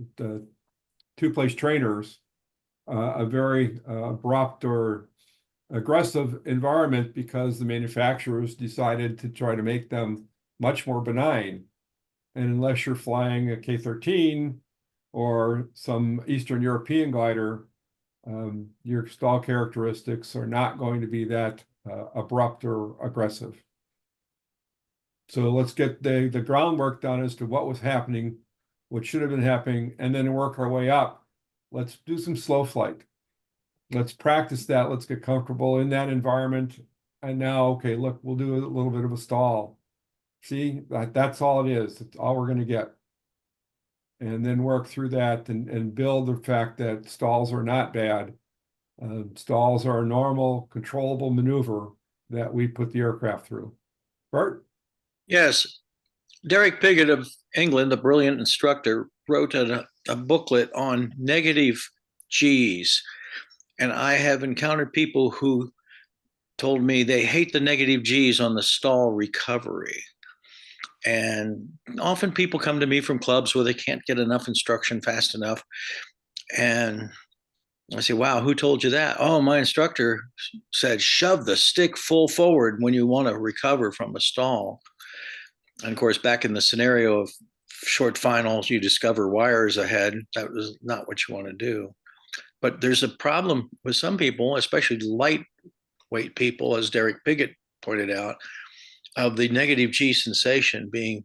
two-place trainers a very abrupt or aggressive environment, because the manufacturers decided to try to make them much more benign. And unless you're flying a K-13 or some Eastern European glider, your stall characteristics are not going to be that abrupt or aggressive. So let's get the groundwork done as to what was happening, what should have been happening, and then work our way up. Let's do some slow flight. Let's practice that. Let's get comfortable in that environment. And now, okay, look, we'll do a little bit of a stall. See, that's all it is. That's all we're going to get. And then work through that and build the fact that stalls are not bad. Stalls are a normal, controllable maneuver that we put the aircraft through. Bert? Yes. Derek Piggott of England, a brilliant instructor, wrote a booklet on negative G's. And I have encountered people who told me they hate the negative G's on the stall recovery. And often people come to me from clubs where they can't get enough instruction fast enough. And I say, wow, who told you that? Oh, my instructor said, shove the stick full forward when you want to recover from a stall. And of course, back in the scenario of short finals, you discover wires ahead. That was not what you want to do. But there's a problem with some people, especially lightweight people, as Derek Piggott pointed out, of the negative G sensation being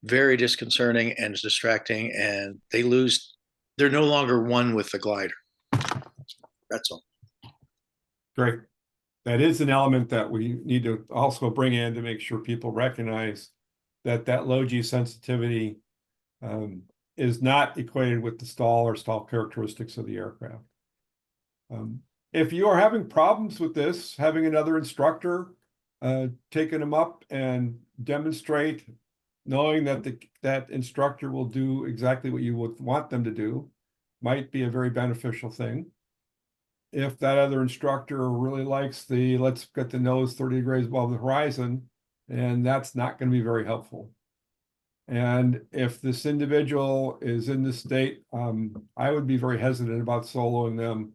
very disconcerting and distracting, and they're no longer one with the glider. That's all. Great. That is an element that we need to also bring in to make sure people recognize that low G sensitivity is not equated with the stall or stall characteristics of the aircraft. If you are having problems with this, having another instructor taking them up and demonstrate, knowing that that instructor will do exactly what you would want them to do, might be a very beneficial thing. If that other instructor really likes let's get the nose 30 degrees above the horizon, and that's not going to be very helpful. And if this individual is in this state, I would be very hesitant about soloing them,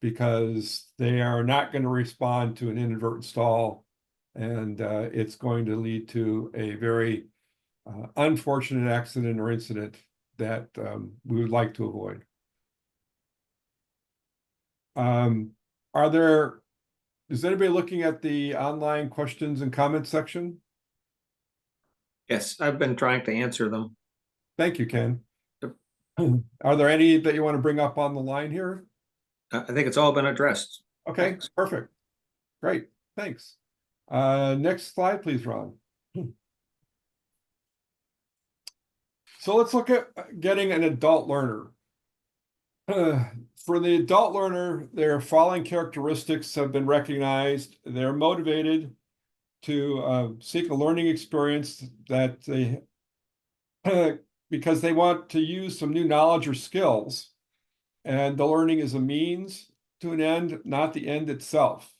because they are not going to respond to an inadvertent stall, and it's going to lead to a very unfortunate accident or incident that we would like to avoid. Is anybody looking at the online questions and comments section? Yes, I've been trying to answer them. Thank you, Ken. Yep. Are there any that you want to bring up on the line here? I think it's all been addressed. Okay, Thanks. perfect. Great, thanks. Next slide, please, Ron. So let's look at getting an adult learner. For the adult learner, their following characteristics have been recognized. They're motivated to seek a learning experience that they because they want to use some new knowledge or skills, and the learning is a means to an end, not the end itself.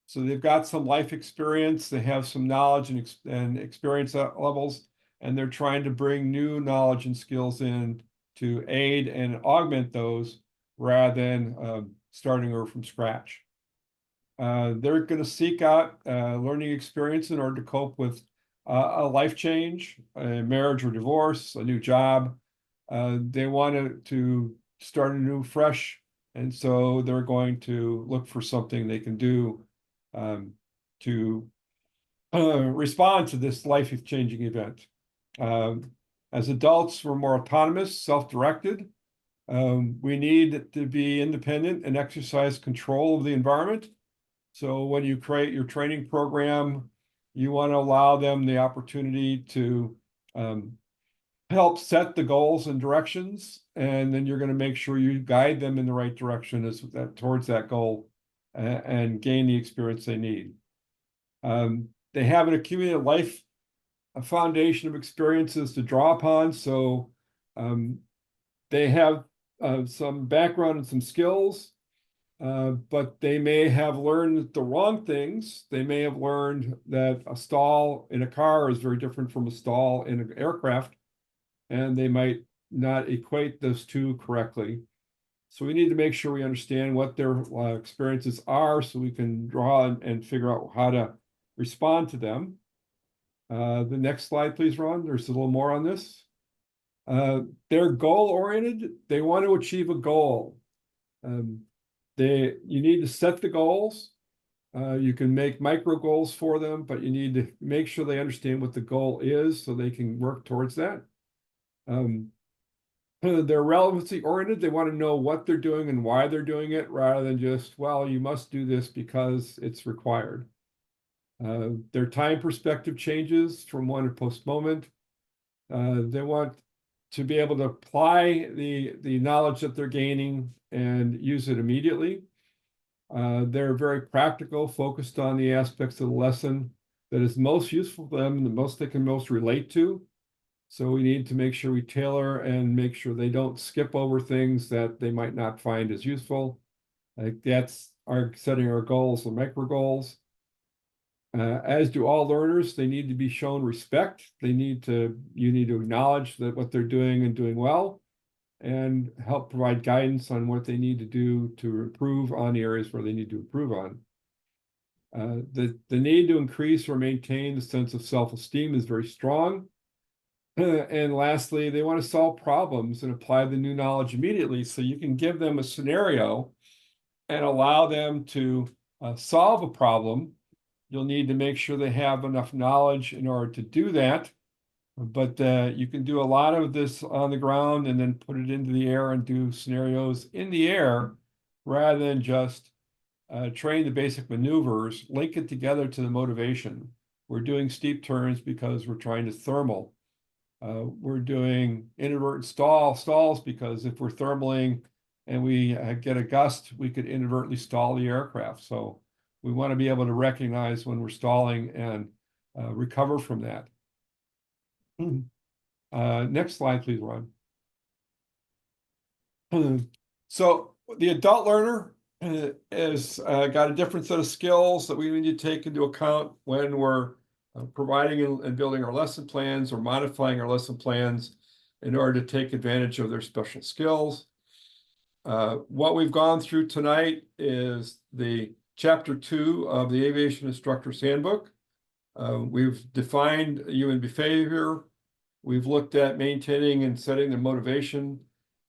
So they've got some life experience, they have some knowledge and experience levels, and they're trying to bring new knowledge and skills in to aid and augment those rather than starting over from scratch. They're going to seek out learning experience in order to cope with a life change, a marriage or divorce, a new job. They want to start a new, fresh And so they're going to look for something they can do to respond to this life-changing event. As adults, we're more autonomous, self-directed. We need to be independent and exercise control of the environment. So when you create your training program, you want to allow them the opportunity to help set the goals and directions, and then you're going to make sure you guide them in the right direction towards that goal and gain the experience they need. They have an accumulated life, a foundation of experiences to draw upon, so they have some background and some skills, but they may have learned the wrong things. They may have learned that a stall in a car is very different from a stall in an aircraft, and they might not equate those two correctly. So we need to make sure we understand what their experiences are so we can draw and figure out how to respond to them. The next slide, please, Ron. There's a little more on this. They're goal-oriented. They want to achieve a goal. You need to set the goals. You can make micro goals for them, but you need to make sure they understand what the goal is so they can work towards that. They're relevancy oriented. They want to know what they're doing and why they're doing it rather than just, well, you must do this because it's required. Their time perspective changes from one to post moment. They want to be able to apply the knowledge that they're gaining and use it immediately. They're very practical, focused on the aspects of the lesson that is most useful to them and the most they can most relate to. So we need to make sure we tailor and make sure they don't skip over things that they might not find as useful. That's our setting our goals, the micro goals. As do all learners, they need to be shown respect. You need to acknowledge that what they're doing and doing well, and help provide guidance on what they need to do to improve on the areas where they need to improve on. The need to increase or maintain the sense of self-esteem is very strong. And lastly, they want to solve problems and apply the new knowledge immediately. So you can give them a scenario and allow them to solve a problem. You'll need to make sure they have enough knowledge in order to do that. But you can do a lot of this on the ground and then put it into the air and do scenarios in the air rather than just train the basic maneuvers, link it together to the motivation. We're doing steep turns because we're trying to thermal. We're doing inadvertent stalls because if we're thermaling and we get a gust, we could inadvertently stall the aircraft. So we want to be able to recognize when we're stalling and recover from that. Next slide, please, Ron. So the adult learner has got a different set of skills that we need to take into account when we're providing and building our lesson plans or modifying our lesson plans in order to take advantage of their special skills. What we've gone through tonight is the Chapter 2 of the Aviation Instructor's Handbook. We've defined human behavior. We've looked at maintaining and setting the motivation,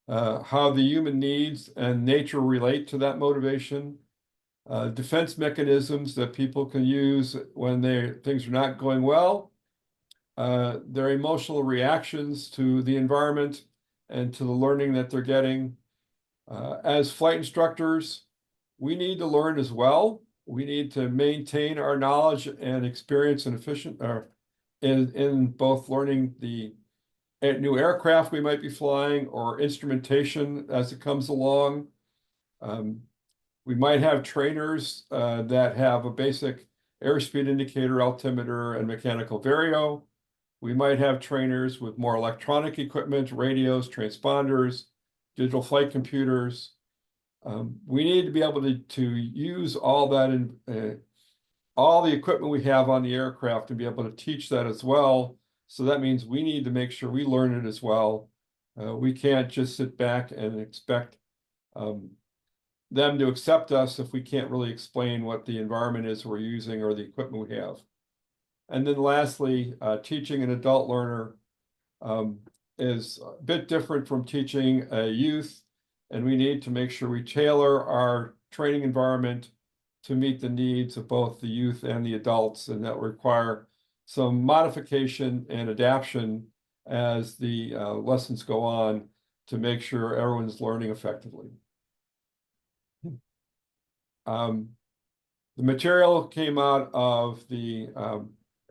how the human needs and nature relate to that motivation, defense mechanisms that people can use when things are not going well, their emotional reactions to the environment and to the learning that they're getting. As flight instructors, we need to learn as well. We need to maintain our knowledge and experience and in both learning the new aircraft we might be flying or instrumentation as it comes along. We might have trainers that have a basic airspeed indicator, altimeter, and mechanical vario. We might have trainers with more electronic equipment, radios, transponders, digital flight computers. We need to be able to use all that in all the equipment we have on the aircraft and be able to teach that as well. So that means we need to make sure we learn it as well. We can't just sit back and expect them to accept us if we can't really explain what the environment is we're using or the equipment we have. And then lastly, teaching an adult learner is a bit different from teaching a youth and we need to make sure we tailor our training environment to meet the needs of both the youth and the adults, and that require some modification and adaptation as the lessons go on to make sure everyone's learning effectively. The material came out of the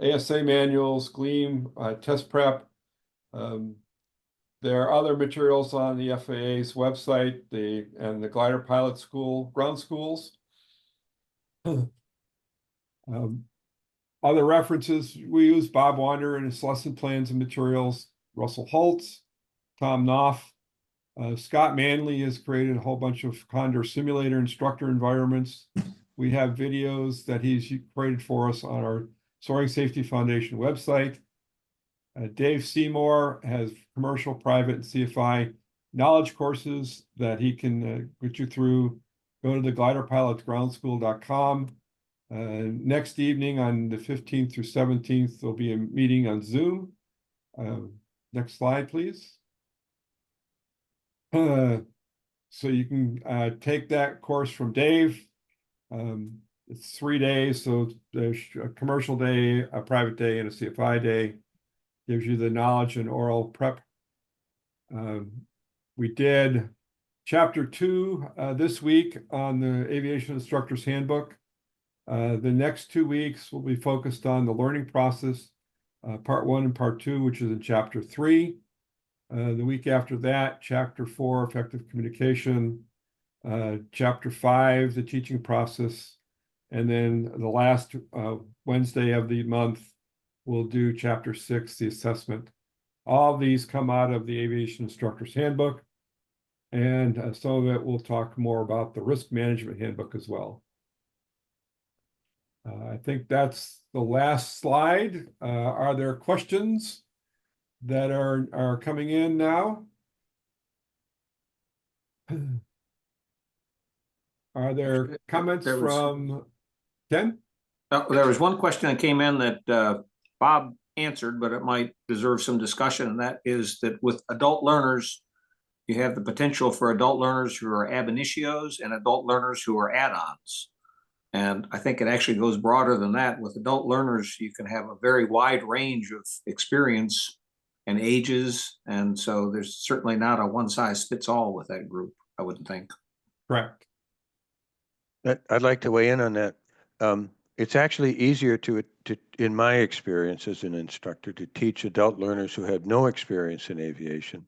ASA manuals, Gleam, test prep. There are other materials on the FAA's website, and the glider pilot school, ground schools. Other references, we use Bob Wander in his lesson plans and materials, Russell Holtz, Tom Knopf. Scott Manley has created a whole bunch of Condor simulator instructor environments. We have videos that he's created for us on our Soaring Safety Foundation website. Dave Seymour has commercial, private, and CFI knowledge courses that he can put you through. Go to the gliderpilotgroundschool.com. Next evening on the 15th through 17th, there'll be a meeting on Zoom. Next slide, please. So you can take that course from Dave. It's 3 days, so there's a commercial day, a private day, and a CFI day. Gives you the knowledge and oral prep. We did chapter 2 this week on the Aviation Instructor's Handbook. The next 2 weeks will be focused on the learning process, part 1 and part 2, which is in chapter 3. The week after that, chapter 4, effective communication, chapter 5, the teaching process, and then the last Wednesday of the month, we'll do chapter 6, the assessment. All of these come out of the Aviation Instructor's Handbook, and some of it we'll talk more about the Risk Management Handbook as well. I think that's the last slide. Are there questions that are coming in now? Are there comments from Ken? There was one question that came in that Bob answered, but it might deserve some discussion, and that is that with adult learners, you have the potential for adult learners who are ab initios and adult learners who are add-ons. And I think it actually goes broader than that. With adult learners, you can have a very wide range of experience and ages. And so there's certainly not a one-size-fits-all with that group, I wouldn't think. Correct. I'd like to weigh in on that. It's actually easier to, in my experience as an instructor, to teach adult learners who have no experience in aviation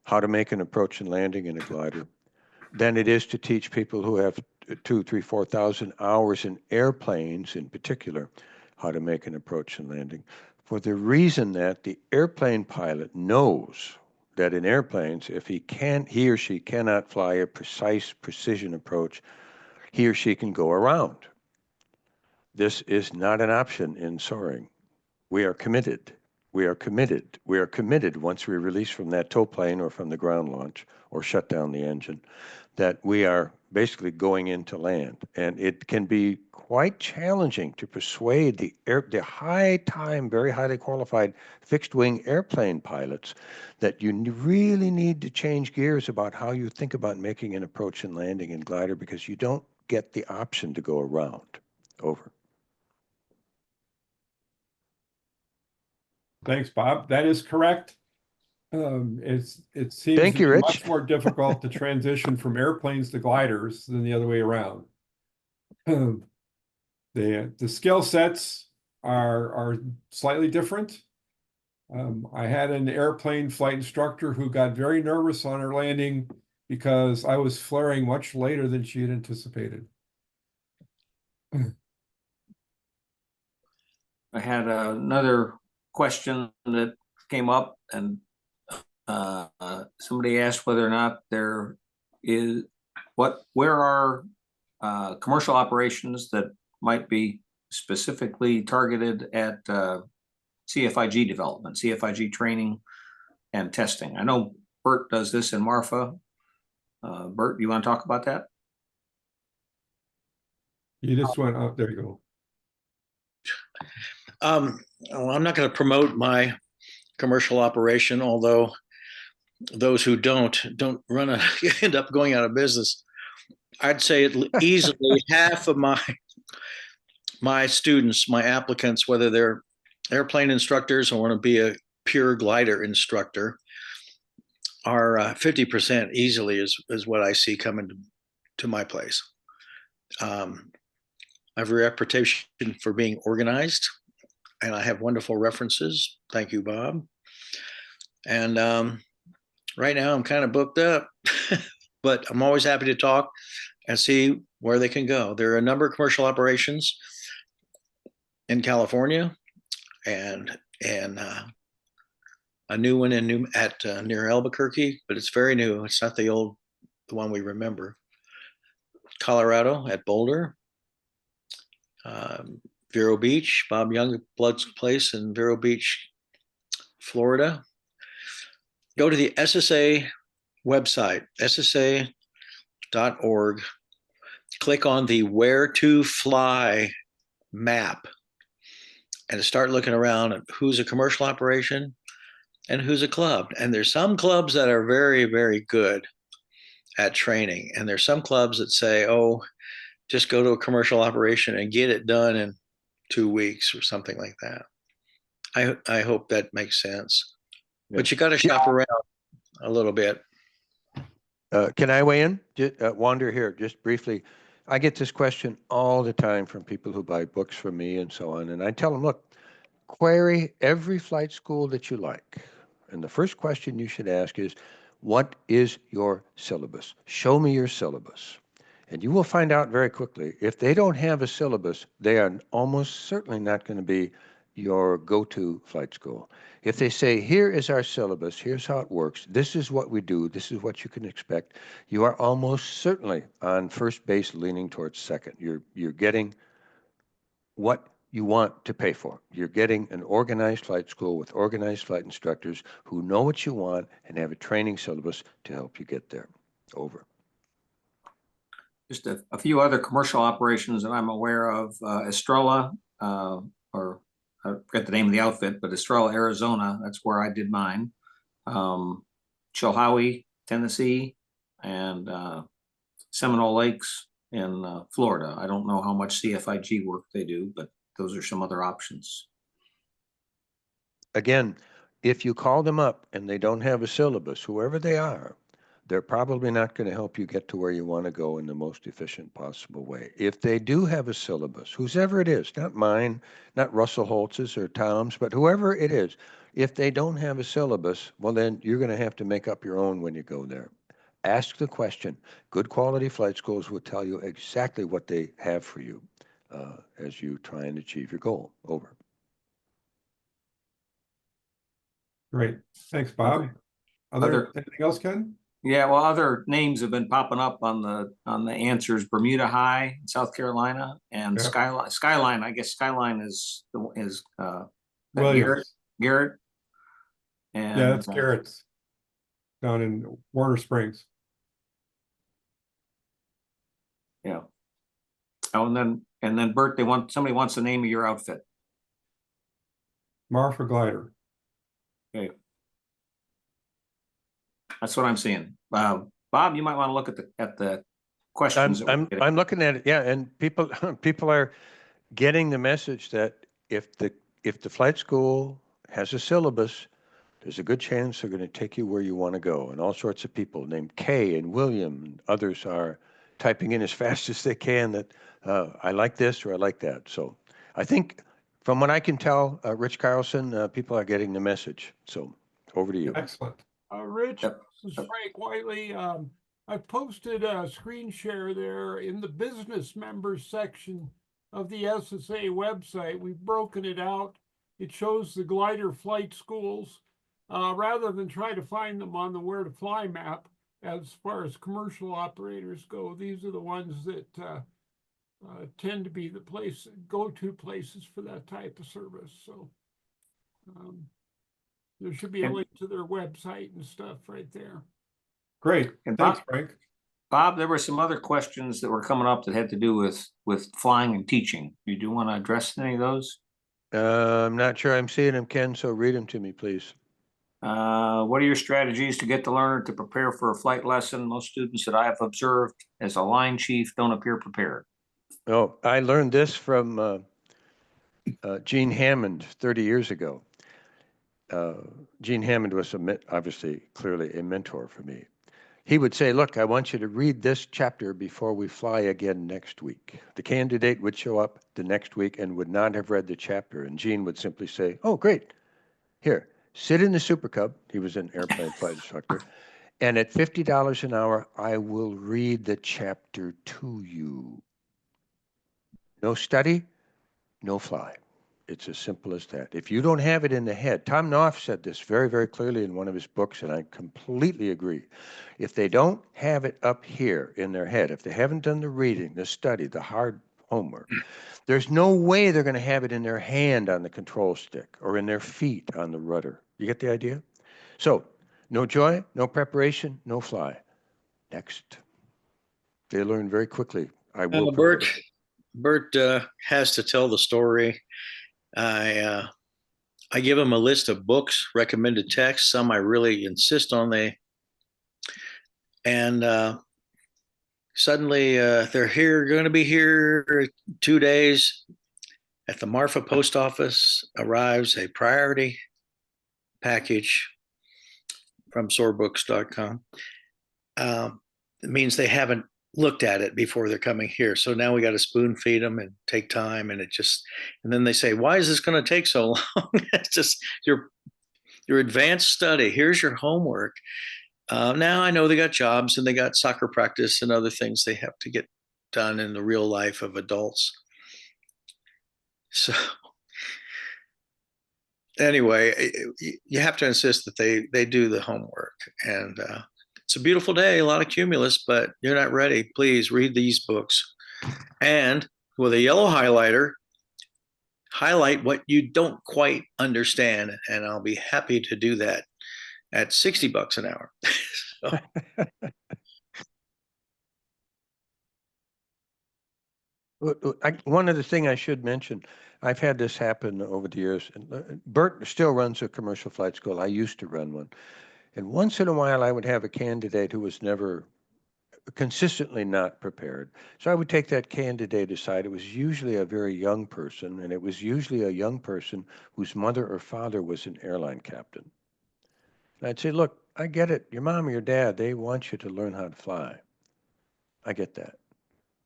how to make an approach and landing in a glider than it is to teach people who have 2,000, 3,000, 4,000 hours in airplanes in particular how to make an approach and landing, for the reason that the airplane pilot knows that in airplanes, if he or she cannot fly a precise precision approach, he or she can go around. This is not an option in soaring. We are committed. We are committed. We are committed once we release from that tow plane or from the ground launch or shut down the engine, that we are basically going into land. And it can be quite challenging to persuade the high-time, very highly qualified fixed-wing airplane pilots that you really need to change gears about how you think about making an approach and landing in glider, because you don't get the option to go around. Over. Thanks, Bob. That is correct. It seems Thank to you, be Rich. much more difficult to transition from airplanes to gliders than the other way around. The skill sets are slightly different. I had an airplane flight instructor who got very nervous on her landing because I was flaring much later than she had anticipated. I had another question that came up, and somebody asked whether or not where are commercial operations that might be specifically targeted at CFI-G development, CFI-G training and testing. I know Bert does this in Marfa. Bert, you want to talk about that? You just went up, there you go. Well, I'm not going to promote my commercial operation, although those who don't run a end up going out of business. I'd say easily half of my students, my applicants, whether they're airplane instructors or want to be a pure glider instructor, are 50% easily is what I see coming to my place. I have a reputation for being organized, and I have wonderful references. Thank you, Bob. And right now I'm kind of booked up, but I'm always happy to talk and see where they can go. There are a number of commercial operations in California, and a new one near Albuquerque, but it's very new. It's not the one we remember. Colorado at Boulder, Vero Beach, Bob Youngblood's place in Vero Beach, Florida. Go to the SSA website, ssa.org. Click on the Where to Fly map and start looking around at who's a commercial operation and who's a club. And there's some clubs that are very, very good at training. And there's some clubs that say, oh, just go to a commercial operation and get it done in 2 weeks or something like that. I hope that makes sense. Yeah. But you got to shop around a little bit. Can I weigh in? Wander here, just briefly. I get this question all the time from people who buy books from me and so on. And I tell them, look, query every flight school that you like. And the first question you should ask is, what is your syllabus? Show me your syllabus. And you will find out very quickly, if they don't have a syllabus, they are almost certainly not going to be your go-to flight school. If they say, here is our syllabus, here's how it works, this is what we do, this is what you can expect, you are almost certainly on first base leaning towards second. You're getting what you want to pay for. You're getting an organized flight school with organized flight instructors who know what you want and have a training syllabus to help you get there. Over. Just a few other commercial operations that I'm aware of. Estrella, or I forget the name of the outfit, but Estrella, Arizona, that's where I did mine. Chilhowie, Tennessee, and Seminole Lakes in Florida. I don't know how much CFI-G work they do, but those are some other options. Again, if you call them up and they don't have a syllabus, whoever they are, they're probably not going to help you get to where you want to go in the most efficient possible way. If they do have a syllabus, whoever it is, not mine, not Russell Holtz's or Tom's, but whoever it is, if they don't have a syllabus, well, then you're going to have to make up your own when you go there. Ask the question. Good quality flight schools will tell you exactly what they have for you as you try and achieve your goal. Over. Great. Thanks, Bob. Anything else, Ken? Yeah, well, other names have been popping up on the answers. Bermuda High, South Carolina, and yep. Skyline. I guess Skyline is Garrett. And yeah, that's Garrett's down in Warner Springs. Yeah. Oh, and then Bert, somebody wants the name of your outfit. Marfa Glider. Okay. That's what I'm seeing. Bob, you might want to look at the questions. I'm looking at it. Yeah, and people are getting the message that if the flight school has a syllabus, there's a good chance they're going to take you where you want to go. And all sorts of people named Kay and William and others are typing in as fast as they can that I like this or I like that. So I think from what I can tell, Rich Carlson, people are getting the message. So over to you. Excellent. Rich, this is Frank Whiteley. I posted a screen share there in the business members section of the SSA website. We've broken it out. It shows the glider flight schools rather than try to find them on the Where to Fly map. As far as commercial operators go, these are the ones that tend to be the go-to places for that type of service. So there should be a link to their website and stuff right there. Great. And thanks, Frank. Bob, there were some other questions that were coming up that had to do with flying and teaching. You do want to address any of those? I'm not sure I'm seeing them, Ken, so read them to me, please. What are your strategies to get the learner to prepare for a flight lesson? Most students that I have observed as a line chief don't appear prepared. Oh, I learned this from Gene Hammond 30 years ago. Gene Hammond was obviously, clearly a mentor for me. He would say, look, I want you to read this chapter before we fly again next week. The candidate would show up the next week and would not have read the chapter. And Gene would simply say, oh, great. Here, sit in the Super Cub. He was an airplane flight instructor. And at $50 an hour, I will read the chapter to you. No study, no fly. It's as simple as that. If you don't have it in the head, Tom Knopf said this very, very clearly in one of his books, and I completely agree. If they don't have it up here in their head, if they haven't done the reading, the study, the hard homework, there's no way they're going to have it in their hand on the control stick or in their feet on the rudder. You get the idea? So, no joy, no preparation, no fly. Next. They learn very quickly. I will. Bert has to tell the story. I give him a list of books, recommended texts. Some I really insist on. Suddenly they're going to be here 2 days. At the Marfa post office arrives a priority package from sorebooks.com. It means they haven't looked at it before they're coming here. So now we got to spoon feed them and take time. And then they say, why is this going to take so long? It's just your advanced study. Here's your homework. Now I know they got jobs and they got soccer practice and other things they have to get done in the real life of adults. So anyway, you have to insist that they do the homework. And it's a beautiful day, a lot of cumulus, but you're not ready. Please read these books. And with a yellow highlighter, highlight what you don't quite understand. And I'll be happy to do that at $60 an hour. One other thing I should mention, I've had this happen over the years. Bert still runs a commercial flight school. I used to run one. And once in a while, I would have a candidate who was never consistently not prepared. So I would take that candidate aside. It was usually a very young person, and it was usually a young person whose mother or father was an airline captain. And I'd say, look, I get it. Your mom or your dad, they want you to learn how to fly. I get that.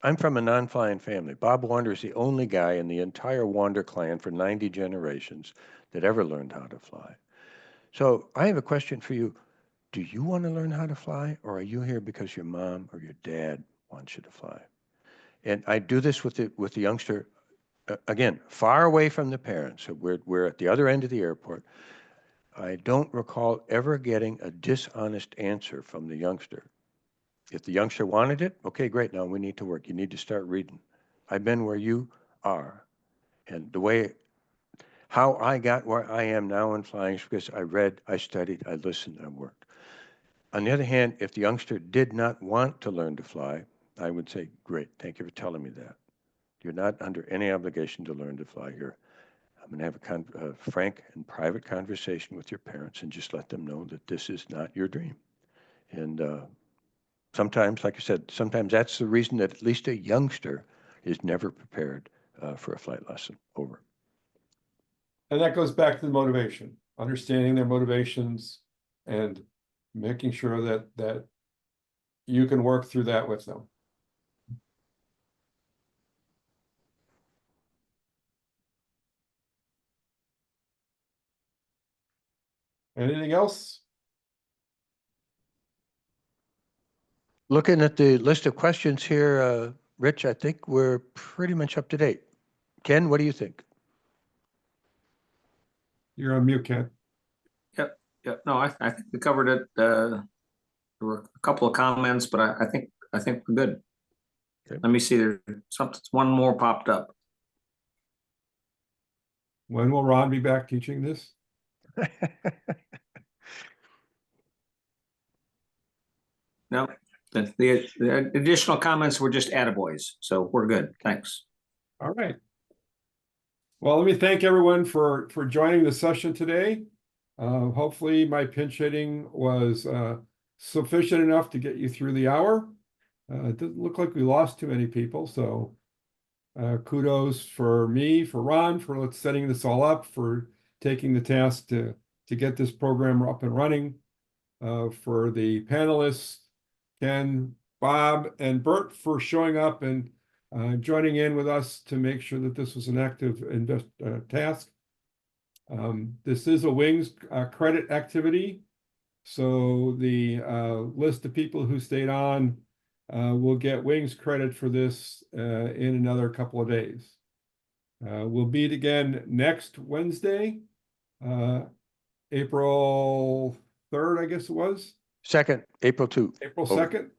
I'm from a non-flying family. Bob Wander is the only guy in the entire Wander clan for 90 generations that ever learned how to fly. So I have a question for you. Do you want to learn how to fly, or are you here because your mom or your dad wants you to fly? And I do this with the youngster, again, far away from the parents. So we're at the other end of the airport. I don't recall ever getting a dishonest answer from the youngster. If the youngster wanted it, okay, great, now we need to work. You need to start reading. I've been where you are. And how I got where I am now in flying is because I read, I studied, I listened, I worked. On the other hand, if the youngster did not want to learn to fly, I would say, great, thank you for telling me that. You're not under any obligation to learn to fly here. I'm going to have a frank and private conversation with your parents and just let them know that this is not your dream. And sometimes, like I said, sometimes that's the reason that at least a youngster is never prepared for a flight lesson. Over. And that goes back to the motivation, understanding their motivations and making sure that you can work through that with them. Anything else? Looking at the list of questions here, Rich, I think we're pretty much up to date. Ken, what do you think? You're on mute, Ken. Yep. No, I think we covered it. There were a couple of comments, but I think we're good. Okay. Let me see. There's one more popped up. When will Ron be back teaching this? No, the additional comments were just attaboys, so we're good. Thanks. All right. Well, let me thank everyone for joining the session today. Hopefully my pinch hitting was sufficient enough to get you through the hour. It doesn't look like we lost too many people, so kudos for me, for Ron, for setting this all up, for taking the task to get this program up and running. For the panelists, Ken, Bob, and Bert for showing up and joining in with us to make sure that this was an active task. This is a Wings credit activity. So the list of people who stayed on will get Wings credit for this in another couple of days. We'll meet again next Wednesday, April 3rd, I guess it was. Second, April 2. April Oh. 2nd,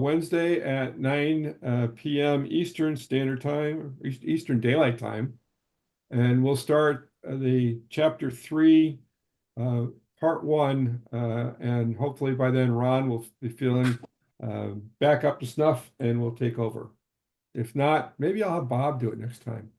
Wednesday at 9 p.m. Eastern Standard Time, Eastern Daylight Time. And we'll start the chapter 3, part 1, and hopefully by then Ron will be feeling back up to snuff and we'll take over. If not, maybe I'll have Bob do it next time.